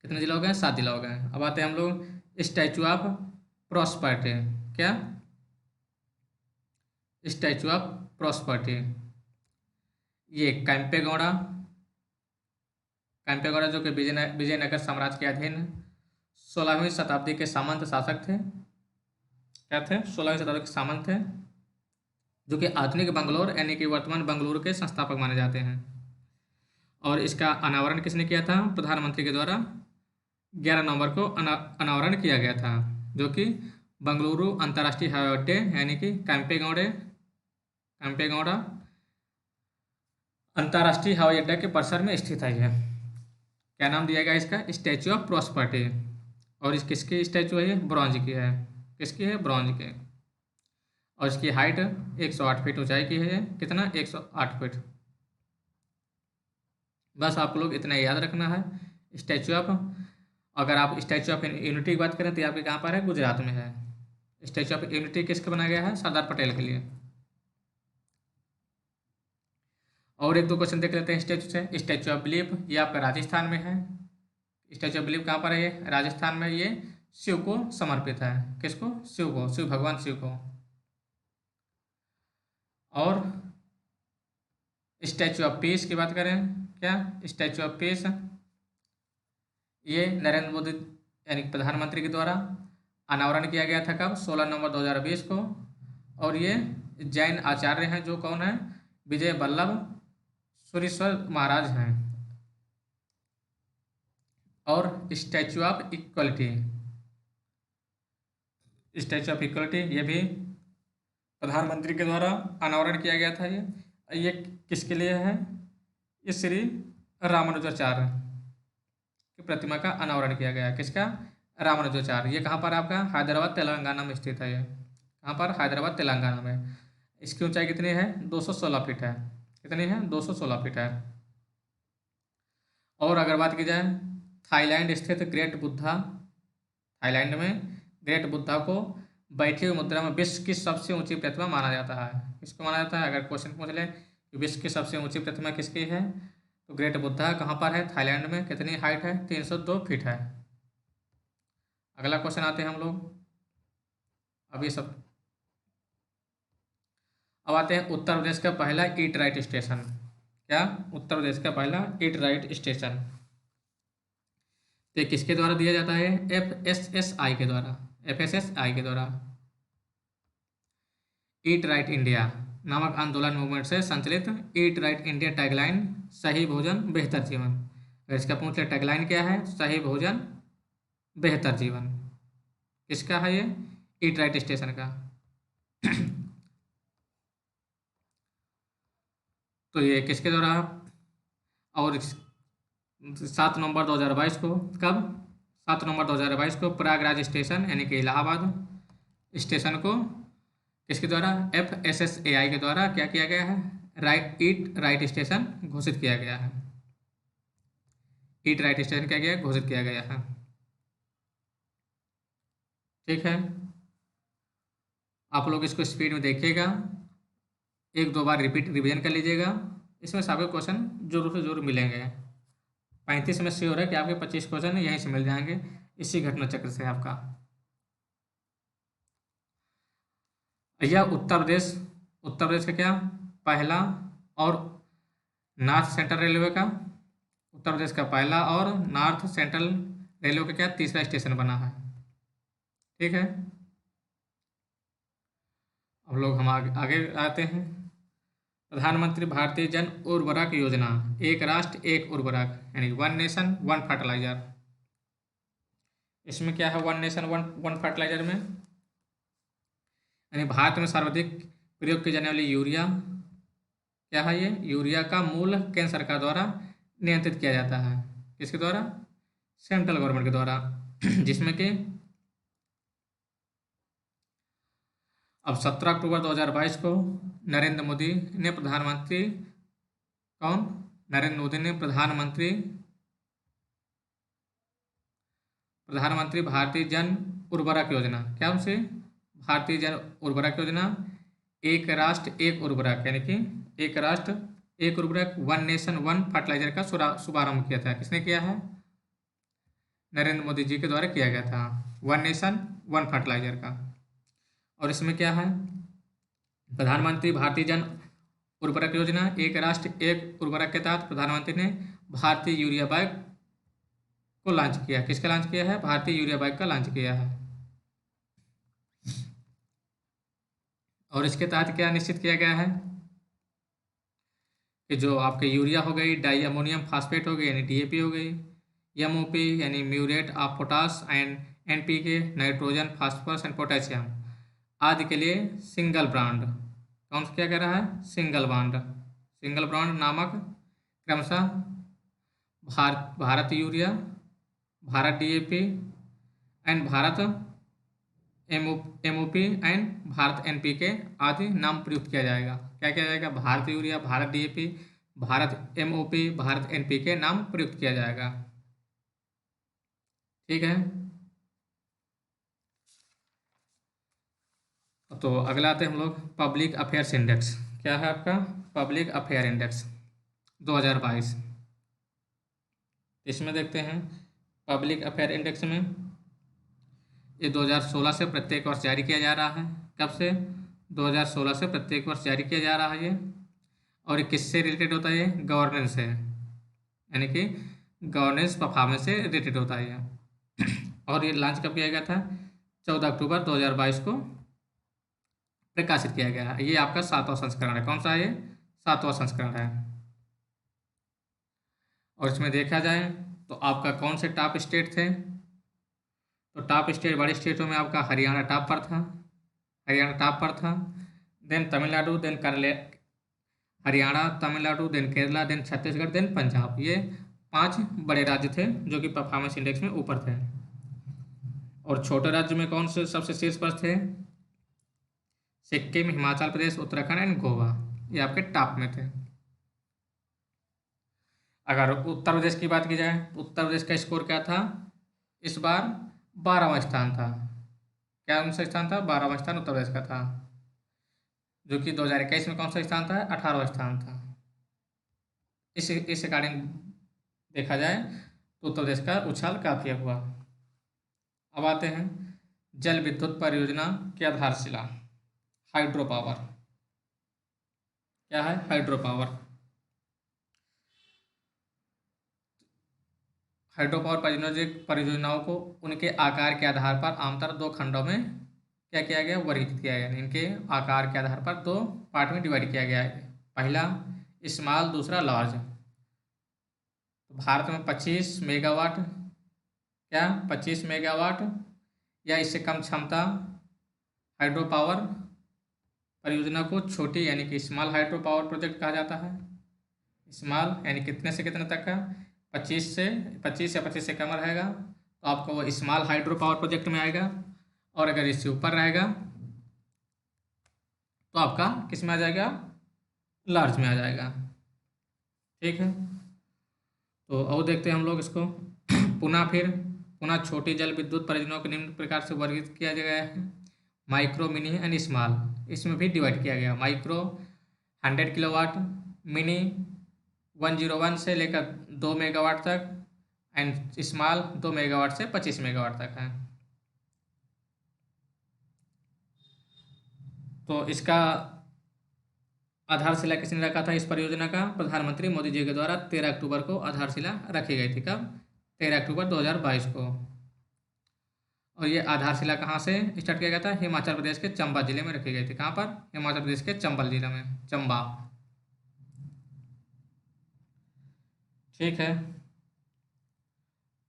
कितने जिला हो गए हैं? 7 जिला हो गए हैं। अब आते हैं हम लोग स्टैचू ऑफ प्रॉस्पेरिटी। क्या? Statue of prosperity. ये कैंपेगौड़ा जो कि विजयनगर साम्राज्य के अधीन 16वीं शताब्दी के सामंत शासक थे। क्या थे? 16वीं शताब्दी के सामंत थे, जो कि आधुनिक बंगलोर यानी कि वर्तमान बंगलुरु के संस्थापक माने जाते हैं। और इसका अनावरण किसने किया था? प्रधानमंत्री के द्वारा 11 नवंबर को अनावरण किया गया था, जो कि बंगलुरु अंतर्राष्ट्रीय हवाई अड्डे यानी कि कैंपेगौड़ा अंतर्राष्ट्रीय हवाई अड्डा के परिसर में स्थित है। यह क्या नाम दिया गया इसका? Statue of prosperity. और इस किसकी स्टैचू है? ये ब्रॉन्ज की है। किसकी है? ब्रॉन्ज की। और इसकी हाइट 108 फीट ऊंचाई की है। ये कितना? 108 फीट। बस आप लोग इतना याद रखना है। स्टैचू ऑफ, अगर आप स्टैचू ऑफ यूनिटी की बात करें तो आपके कहाँ पर है? गुजरात में है। स्टैचू ऑफ यूनिटी किसके बनाया गया है? सरदार पटेल के लिए। और 1-2 क्वेश्चन देख लेते हैं स्टैचू से। स्टैचू ऑफ बिलीफ, ये आपका राजस्थान में है। स्टैचू ऑफ बिलीफ कहाँ पर है? ये राजस्थान में। ये शिव को समर्पित है। किसको? शिव को, शिव भगवान शिव को। और स्टैचू ऑफ पीस की बात करें, क्या? स्टैचू ऑफ पीस ये नरेंद्र मोदी यानी प्रधानमंत्री के द्वारा अनावरण किया गया था। कब? 16 नवंबर 2020 को। और ये जैन आचार्य हैं, जो कौन है? विजय वल्लभ सुरीश्वर महाराज हैं। और स्टैचू ऑफ इक्वलिटी, ये भी प्रधानमंत्री के द्वारा अनावरण किया गया था। ये किसके लिए है? ये श्री रामानुजाचार्य की प्रतिमा का अनावरण किया गया। किसका? रामानुजाचार्य। ये कहाँ पर आपका? हैदराबाद तेलंगाना में स्थित है। ये कहाँ पर? हैदराबाद तेलंगाना में। इसकी ऊंचाई कितनी है? 216 फीट है। कितनी है? 216 फीट है। और अगर बात की जाए थाईलैंड स्थित ग्रेट बुद्धा, थाईलैंड में ग्रेट बुद्धा को बैठी हुई मुद्रा में विश्व की सबसे ऊंची प्रतिमा माना जाता है। किसको माना जाता है? अगर क्वेश्चन पूछ ले कि विश्व की सबसे ऊंची प्रतिमा किसकी है, तो ग्रेट बुद्धा कहाँ पर है? थाईलैंड में। कितनी हाइट है? 302 फीट है। अगला क्वेश्चन आते हैं हम लोग। अब ये सब अब आते हैं उत्तर प्रदेश का पहला ईट राइट स्टेशन। क्या? उत्तर प्रदेश का पहला ईट राइट स्टेशन तो ये किसके द्वारा दिया जाता है? FSSAI के द्वारा। FSSAI के द्वारा ईट राइट इंडिया नामक आंदोलन मूवमेंट से संचालित ईट राइट इंडिया टैगलाइन सही भोजन बेहतर जीवन। अगर इसका पूछ लिया टैगलाइन क्या है? सही भोजन बेहतर जीवन। किसका है ये? ईट राइट स्टेशन का। तो ये किसके द्वारा? और 7 नवंबर 2022 को, कब? 7 नवंबर 2022 को प्रयागराज स्टेशन यानी कि इलाहाबाद स्टेशन को किसके द्वारा? FSSAI के द्वारा क्या किया गया है? ईट राइट स्टेशन घोषित किया गया है। ईट राइट स्टेशन क्या गया? घोषित किया गया है। ठीक है, आप लोग इसको स्पीड में देखिएगा, 1-2 बार रिवीजन कर लीजिएगा। इसमें से आपके क्वेश्चन जरूर से जरूर मिलेंगे। 35 में श्योर है कि आपके 25 क्वेश्चन यहीं से मिल जाएंगे, इसी घटना चक्र से आपका। यह उत्तर प्रदेश का क्या? पहला और नॉर्थ सेंट्रल रेलवे का, उत्तर प्रदेश का पहला और नॉर्थ सेंट्रल रेलवे का क्या? तीसरा स्टेशन बना है। ठीक है, अब लोग हम आगे आते हैं। प्रधानमंत्री भारतीय जन उर्वरक योजना, एक राष्ट्र एक उर्वरक यानी वन नेशन वन फर्टिलाइजर। इसमें क्या है? वन नेशन वन फर्टिलाइजर में यानी भारत में सर्वाधिक प्रयोग की जाने वाली यूरिया क्या है? ये यूरिया का मूल्य केंद्र सरकार द्वारा नियंत्रित किया जाता है। किसके द्वारा? सेंट्रल गवर्नमेंट के द्वारा। जिसमें कि अब 17 अक्टूबर 2022 को नरेंद्र मोदी ने प्रधानमंत्री कौन? नरेंद्र मोदी ने प्रधानमंत्री भारतीय जन उर्वरक योजना, क्या उनसे? भारतीय जन उर्वरक योजना एक राष्ट्र एक उर्वरक यानी कि एक राष्ट्र एक उर्वरक वन नेशन वन फर्टिलाइजर का शुभारंभ किया था। किसने किया है? नरेंद्र मोदी जी के द्वारा किया गया था, वन नेशन वन फर्टिलाइजर का। और इसमें क्या है? प्रधानमंत्री भारतीय जन उर्वरक योजना एक राष्ट्र एक उर्वरक के तहत प्रधानमंत्री ने भारतीय यूरिया बैग को लॉन्च किया। किसका लॉन्च किया है? भारतीय यूरिया बैग का लॉन्च किया है। और इसके तहत क्या निश्चित किया गया है कि जो आपके यूरिया हो गई, डाई अमोनियम फास्फेट हो गई यानी DAP हो गई, MOP यानी muriate of potash and NPK nitrogen phosphorus and potassium आदि के लिए सिंगल ब्रांड, कौन सा क्या कह रहा है? सिंगल ब्रांड नामक क्रमशः Bharat urea, Bharat DAP and Bharat MOP and Bharat NPK आदि नाम प्रयुक्त किया जाएगा। क्या किया जाएगा? Bharat urea, Bharat DAP, Bharat MOP, Bharat NPK नाम प्रयुक्त किया जाएगा। ठीक है, तो अगला आते हैं हम लोग पब्लिक अफेयर्स इंडेक्स। क्या है आपका? Public affair index 2022। इसमें देखते हैं पब्लिक अफेयर इंडेक्स में ये 2016 से प्रत्येक वर्ष जारी किया जा रहा है। कब से? 2016 से प्रत्येक वर्ष जारी किया जा रहा है ये। और ये किससे रिलेटेड होता है? ये गवर्नेंस से, यानी कि गवर्नेंस परफॉर्मेंस से रिलेटेड होता है ये। और ये लॉन्च कब किया गया था? 14 अक्टूबर 2022 को प्रकाशित किया गया है। ये आपका 7वां संस्करण है। कौन सा है ये? 7वां संस्करण है। और इसमें देखा जाए तो आपका कौन से टॉप स्टेट थे? तो टॉप स्टेट, बड़े स्टेटों में आपका हरियाणा टॉप पर था, then Tamil Nadu, then Haryana, Tamil Nadu, then Kerala, then Chhattisgarh, then Punjab. ये 5 बड़े राज्य थे जो कि परफॉर्मेंस इंडेक्स में ऊपर थे। और छोटे राज्य में कौन से सबसे शीर्ष पर थे? सिक्किम, हिमाचल प्रदेश, उत्तराखंड एंड गोवा, ये आपके टॉप में थे। अगर उत्तर प्रदेश की बात की जाए, उत्तर प्रदेश का स्कोर क्या था इस बार? 12वां स्थान था। क्या कौन सा स्थान था? 12वां स्थान उत्तर प्रदेश का था, जो कि 2021 में कौन सा स्थान था? 18वां स्थान था। इस अकॉर्डिंग देखा जाए तो उत्तर प्रदेश का उछाल काफी हुआ। अब आते हैं जल विद्युत परियोजना की आधारशिला, हाइड्रो पावर। क्या है? Hydro power. हाइड्रो पावर परियोजनाओं को उनके आकार के आधार पर आमतौर दो खंडों में क्या किया गया? वर्गीकृत किया गया। इनके आकार के आधार पर दो पार्ट में डिवाइड किया गया है। पहला स्मॉल, दूसरा लार्ज। तो भारत में 25 मेगावाट, क्या 25 मेगावाट या इससे कम क्षमता हाइड्रो पावर परियोजना को छोटी यानी कि स्मॉल हाइड्रो पावर प्रोजेक्ट कहा जाता है। स्मॉल यानी कितने से कितने तक का? 25 या 25 से कम रहेगा तो आपको वो स्मॉल हाइड्रो पावर प्रोजेक्ट में आएगा, और अगर इससे ऊपर रहेगा तो आपका किस में आ जाएगा? लार्ज में आ जाएगा। ठीक है, तो और देखते हैं हम लोग इसको पुनः छोटी जल विद्युत परियोजनाओं को निम्न प्रकार से वर्गीकृत किया गया है। माइक्रो, मिनी एंड स्मॉल, इसमें भी डिवाइड किया गया। माइक्रो 100 किलोवाट, मिनी 101 से लेकर 2 मेगावाट तक, एंड स्मॉल 2 मेगावाट से 25 मेगावाट तक है। तो इसका आधारशिला किसने रखा था? इस परियोजना का प्रधानमंत्री मोदी जी के द्वारा 13 अक्टूबर को आधारशिला रखी गई थी। कब? 13 अक्टूबर 2022 को। और ये आधारशिला कहाँ से स्टार्ट किया गया था? हिमाचल प्रदेश के चंबा जिले में रखी गई थी। कहाँ पर? हिमाचल प्रदेश के चंबल जिले में, चंबा। ठीक है,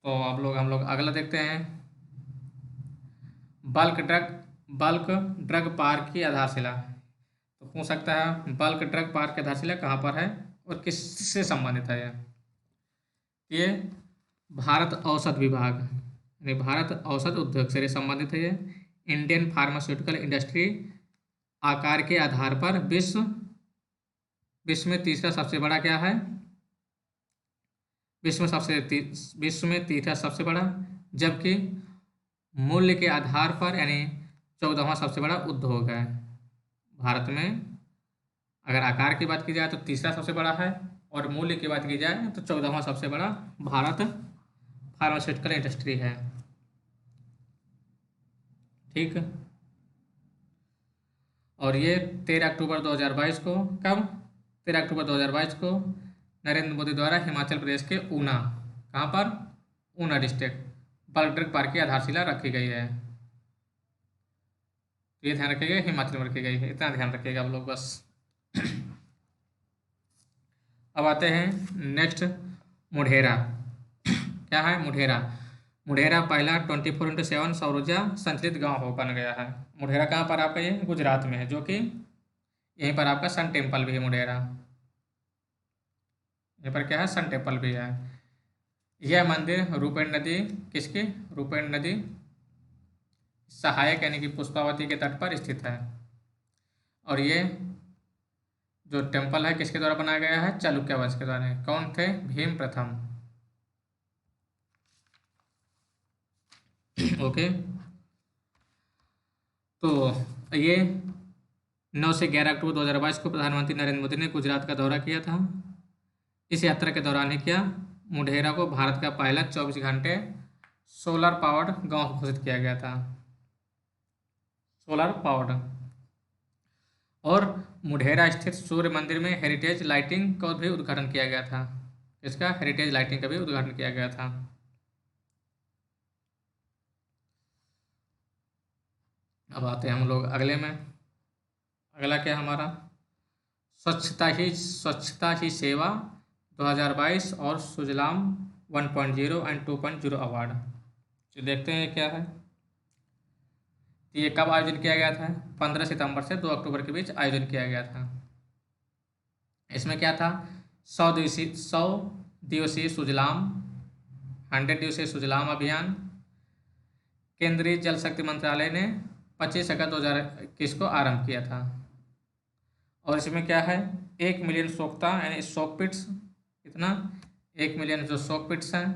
तो हम लोग अगला देखते हैं। बल्क ड्रग पार्क की आधारशिला। तो पूछ सकता है बल्क ड्रग पार्क की आधारशिला कहाँ पर है और किससे संबंधित है? ये भारत औषध विभाग यानी भारत औषध उद्योग से संबंधित है। ये इंडियन फार्मास्यूटिकल इंडस्ट्री आकार के आधार पर विश्व में तीसरा सबसे बड़ा क्या है? विश्व में तीसरा सबसे बड़ा, जबकि मूल्य के आधार पर यानी 14वां सबसे बड़ा उद्योग है। भारत में अगर आकार की बात की जाए तो तीसरा सबसे बड़ा है, और मूल्य की बात की जाए तो 14वां सबसे बड़ा भारत फार्मास्यूटिकल इंडस्ट्री है। ठीक, और ये 13 अक्टूबर 2022 को, कब? 13 अक्टूबर 2022 को नरेंद्र मोदी द्वारा हिमाचल प्रदेश के ऊना, कहाँ पर? Una district, bulk drug park की आधारशिला रखी गई है। तो ये ध्यान रखिएगा, हिमाचल में रखी गई है, इतना ध्यान रखिएगा आप लोग बस। अब आते हैं नेक्स्ट, मुढेरा। क्या है? मुढेरा पहला 24x7 सौर ऊर्जा संचालित गाँव बन गया है। मुढेरा कहाँ पर आपका? ये गुजरात में है, जो कि यहीं पर आपका सन टेम्पल भी है। मुढेरा यहीं पर क्या है? सन टेम्पल भी है। यह मंदिर रूपेण नदी, किसकी? रूपेण नदी सहायक यानी कि पुष्पावती के तट पर स्थित है। और ये जो टेम्पल है किसके द्वारा बनाया गया है? चालुक्य वंश के द्वारा। कौन थे? भीम प्रथम। ओके, तो ये 9 से 11 अक्टूबर 2022 को प्रधानमंत्री नरेंद्र मोदी ने गुजरात का दौरा किया था। इस यात्रा के दौरान ही क्या मुढेरा को भारत का पहला 24 घंटे सोलर पावर्ड गांव घोषित किया गया था। Solar powered. और मुढेरा स्थित सूर्य मंदिर में हेरिटेज लाइटिंग का भी उद्घाटन किया गया था। इसका हेरिटेज लाइटिंग का भी उद्घाटन किया गया था। अब आते हैं हम लोग अगले में। अगला क्या हमारा? स्वच्छता ही सेवा 2022 और सुजलाम 1.0 एंड 2.0 अवार्ड। तो देखते हैं क्या है। ये कब आयोजन किया गया था? 15 सितंबर से 2 अक्टूबर के बीच आयोजन किया गया था। इसमें क्या था? 100 दिवसीय सुजलाम 100 दिवसीय सुजलाम अभियान केंद्रीय जल शक्ति मंत्रालय ने 25 अगस्त 2021 को आरंभ किया था। और इसमें क्या है? 1 मिलियन सोख्ता यानी शॉक पिट्स, कितना? 1 मिलियन जो शॉक पिट्स हैं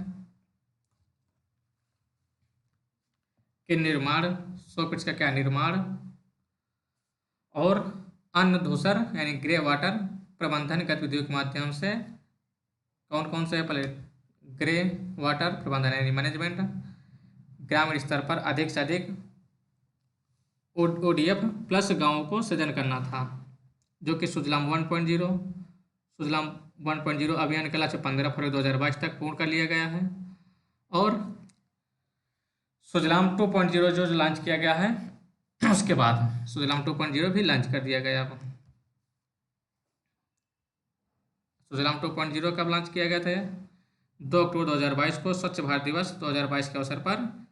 के निर्माण, शॉक पिट्स का क्या निर्माण, और अन्न धूसर यानी ग्रे वाटर प्रबंधन गतिविधियों के माध्यम से कौन कौन से? पहले ग्रे वाटर प्रबंधन यानी मैनेजमेंट, ग्रामीण स्तर पर अधिक से अधिक ODF प्लस गाँवों को सृजन करना था। जो कि सुजलाम 1.0 अभियान के लक्ष्य 15 फरवरी 2022 तक पूर्ण कर लिया गया है। और सुजलाम 2.0 जो लॉन्च किया गया है उसके बाद सुजलाम 2.0 भी लॉन्च कर दिया गया। सुजलाम 2.0 कब लॉन्च किया गया था? 2 अक्टूबर 2022 को स्वच्छ भारत दिवस 2022 के अवसर पर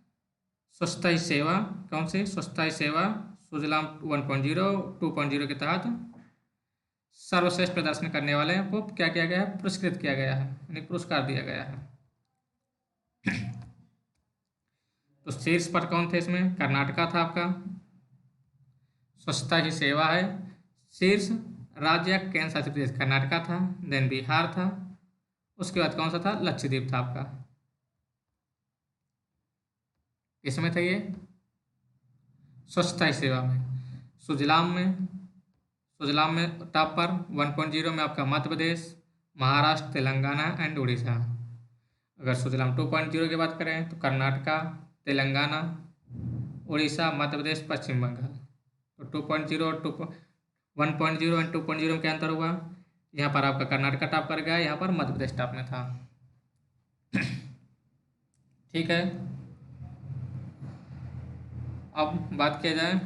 स्वच्छता ही सेवा, कौन सी स्वच्छता ही सेवा सुजलाम 1.0 2.0 के तहत सर्वश्रेष्ठ प्रदर्शन करने वाले को क्या किया गया है? पुरस्कृत किया गया है, यानी पुरस्कार दिया गया है। तो शीर्ष पर कौन थे इसमें? कर्नाटका था आपका, स्वच्छता ही सेवा है। शीर्ष राज्य या केंद्र शासित प्रदेश कर्नाटका था, देन बिहार था, उसके बाद कौन सा था? लक्षद्वीप था आपका। इसमें था ये स्वच्छता ही सेवा में। सुजलाम में टॉप पर 1.0 में आपका मध्य प्रदेश, महाराष्ट्र, तेलंगाना एंड उड़ीसा। अगर सुजलाम 2.0 की बात करें तो कर्नाटका, तेलंगाना, उड़ीसा, मध्य प्रदेश, पश्चिम बंगाल। तो 2.0 1.0 एंड 2.0 में क्या अंतर हुआ? यहाँ पर आपका कर्नाटका टॉप कर गया, यहाँ पर मध्य प्रदेश टॉप में था। ठीक है, अब बात किया जाए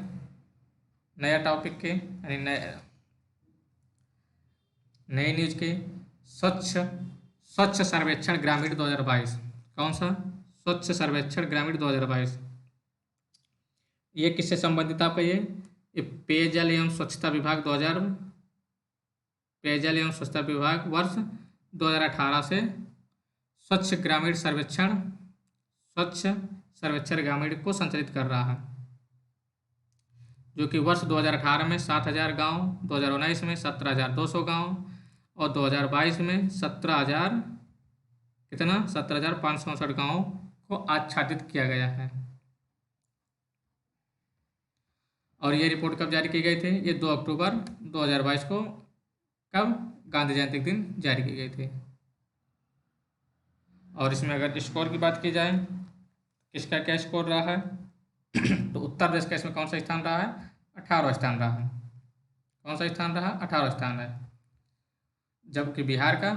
नया टॉपिक के, यानी नई न्यूज के। स्वच्छ सर्वेक्षण ग्रामीण 2022। कौन सा? स्वच्छ सर्वेक्षण ग्रामीण 2022। ये किससे संबंधित आपका? ये पेयजल एवं स्वच्छता विभाग पेयजल एवं स्वच्छता विभाग वर्ष 2018 से स्वच्छ सर्वेक्षण ग्रामीण को संचालित कर रहा है, जो कि वर्ष 2018 में 7,000 गाँव, 2019 में 17,200 गाँव और 2022 में 17,569 गाँव को आच्छादित किया गया है। और ये रिपोर्ट कब जारी की गई थी? ये 2 अक्टूबर 2022 को, कब? गांधी जयंती के दिन जारी की गई थी। और इसमें अगर स्कोर की बात की जाए, किसका क्या स्कोर रहा है? तो उत्तर प्रदेश का इसमें कौन सा स्थान रहा है? 18वां स्थान रहा है। कौन सा स्थान रहा? 18वां स्थान है, जबकि बिहार का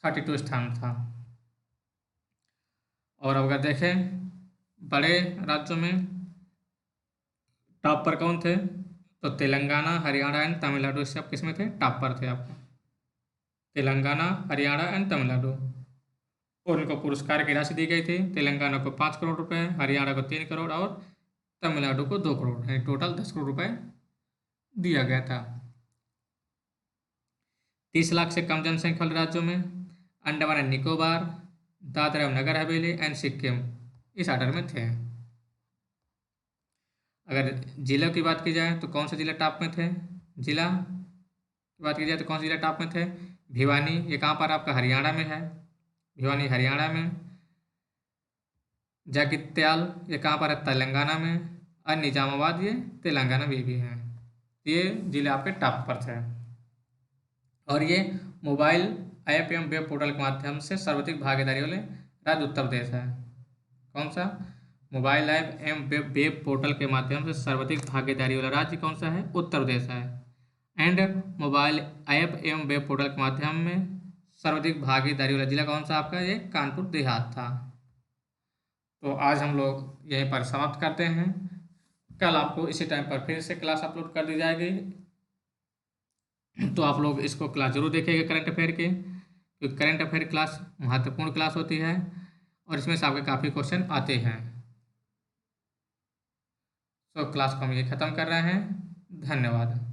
32 स्थान था। और अगर देखें बड़े राज्यों में टॉप पर कौन थे? तो तेलंगाना, हरियाणा एंड तमिलनाडु, इससे आप किस में थे? टॉप पर थे आपको, तेलंगाना, हरियाणा एंड तमिलनाडु। और उनको पुरस्कार की राशि दी गई थी। तेलंगाना को 5 करोड़ रुपए, हरियाणा को 3 करोड़ और तमिलनाडु को 2 करोड़, यानी टोटल 10 करोड़ रुपए दिया गया था। 30 लाख से कम जनसंख्या वाले राज्यों में अंडमान एंड निकोबार, दादरा एवं नगर हवेली एंड सिक्किम इस ऑर्डर में थे। अगर जिलों की बात की जाए तो कौन से जिले टॉप में थे? जिला की बात की जाए तो कौन से जिले टॉप में थे? भिवानी, ये कहाँ पर? आपका हरियाणा में है, भिवानी हरियाणा में। जगित्याल, ये कहाँ पर है? तेलंगाना में। और निजामाबाद, ये तेलंगाना में भी है। ये जिले आपके टॉप पर थे। और ये मोबाइल ऐप एवं वेब पोर्टल के माध्यम से सर्वाधिक भागीदारी वाले राज्य उत्तर प्रदेश है। कौन सा? मोबाइल ऐप एवं वेब पोर्टल के माध्यम से सर्वाधिक भागीदारी वाला राज्य कौन सा है? उत्तर प्रदेश है। एंड मोबाइल ऐप एवं वेब पोर्टल के माध्यम में सर्वाधिक भागीदारी वाला जिला कौन सा आपका? ये कानपुर देहात था। तो आज हम लोग यहीं पर समाप्त करते हैं। कल आपको इसी टाइम पर फिर से क्लास अपलोड कर दी जाएगी, तो आप लोग इसको क्लास जरूर देखिएगा करंट अफेयर के, क्योंकि करंट अफेयर क्लास महत्वपूर्ण क्लास होती है और इसमें से आपके काफ़ी क्वेश्चन आते हैं। तो क्लास को हम ये ख़त्म कर रहे हैं। धन्यवाद।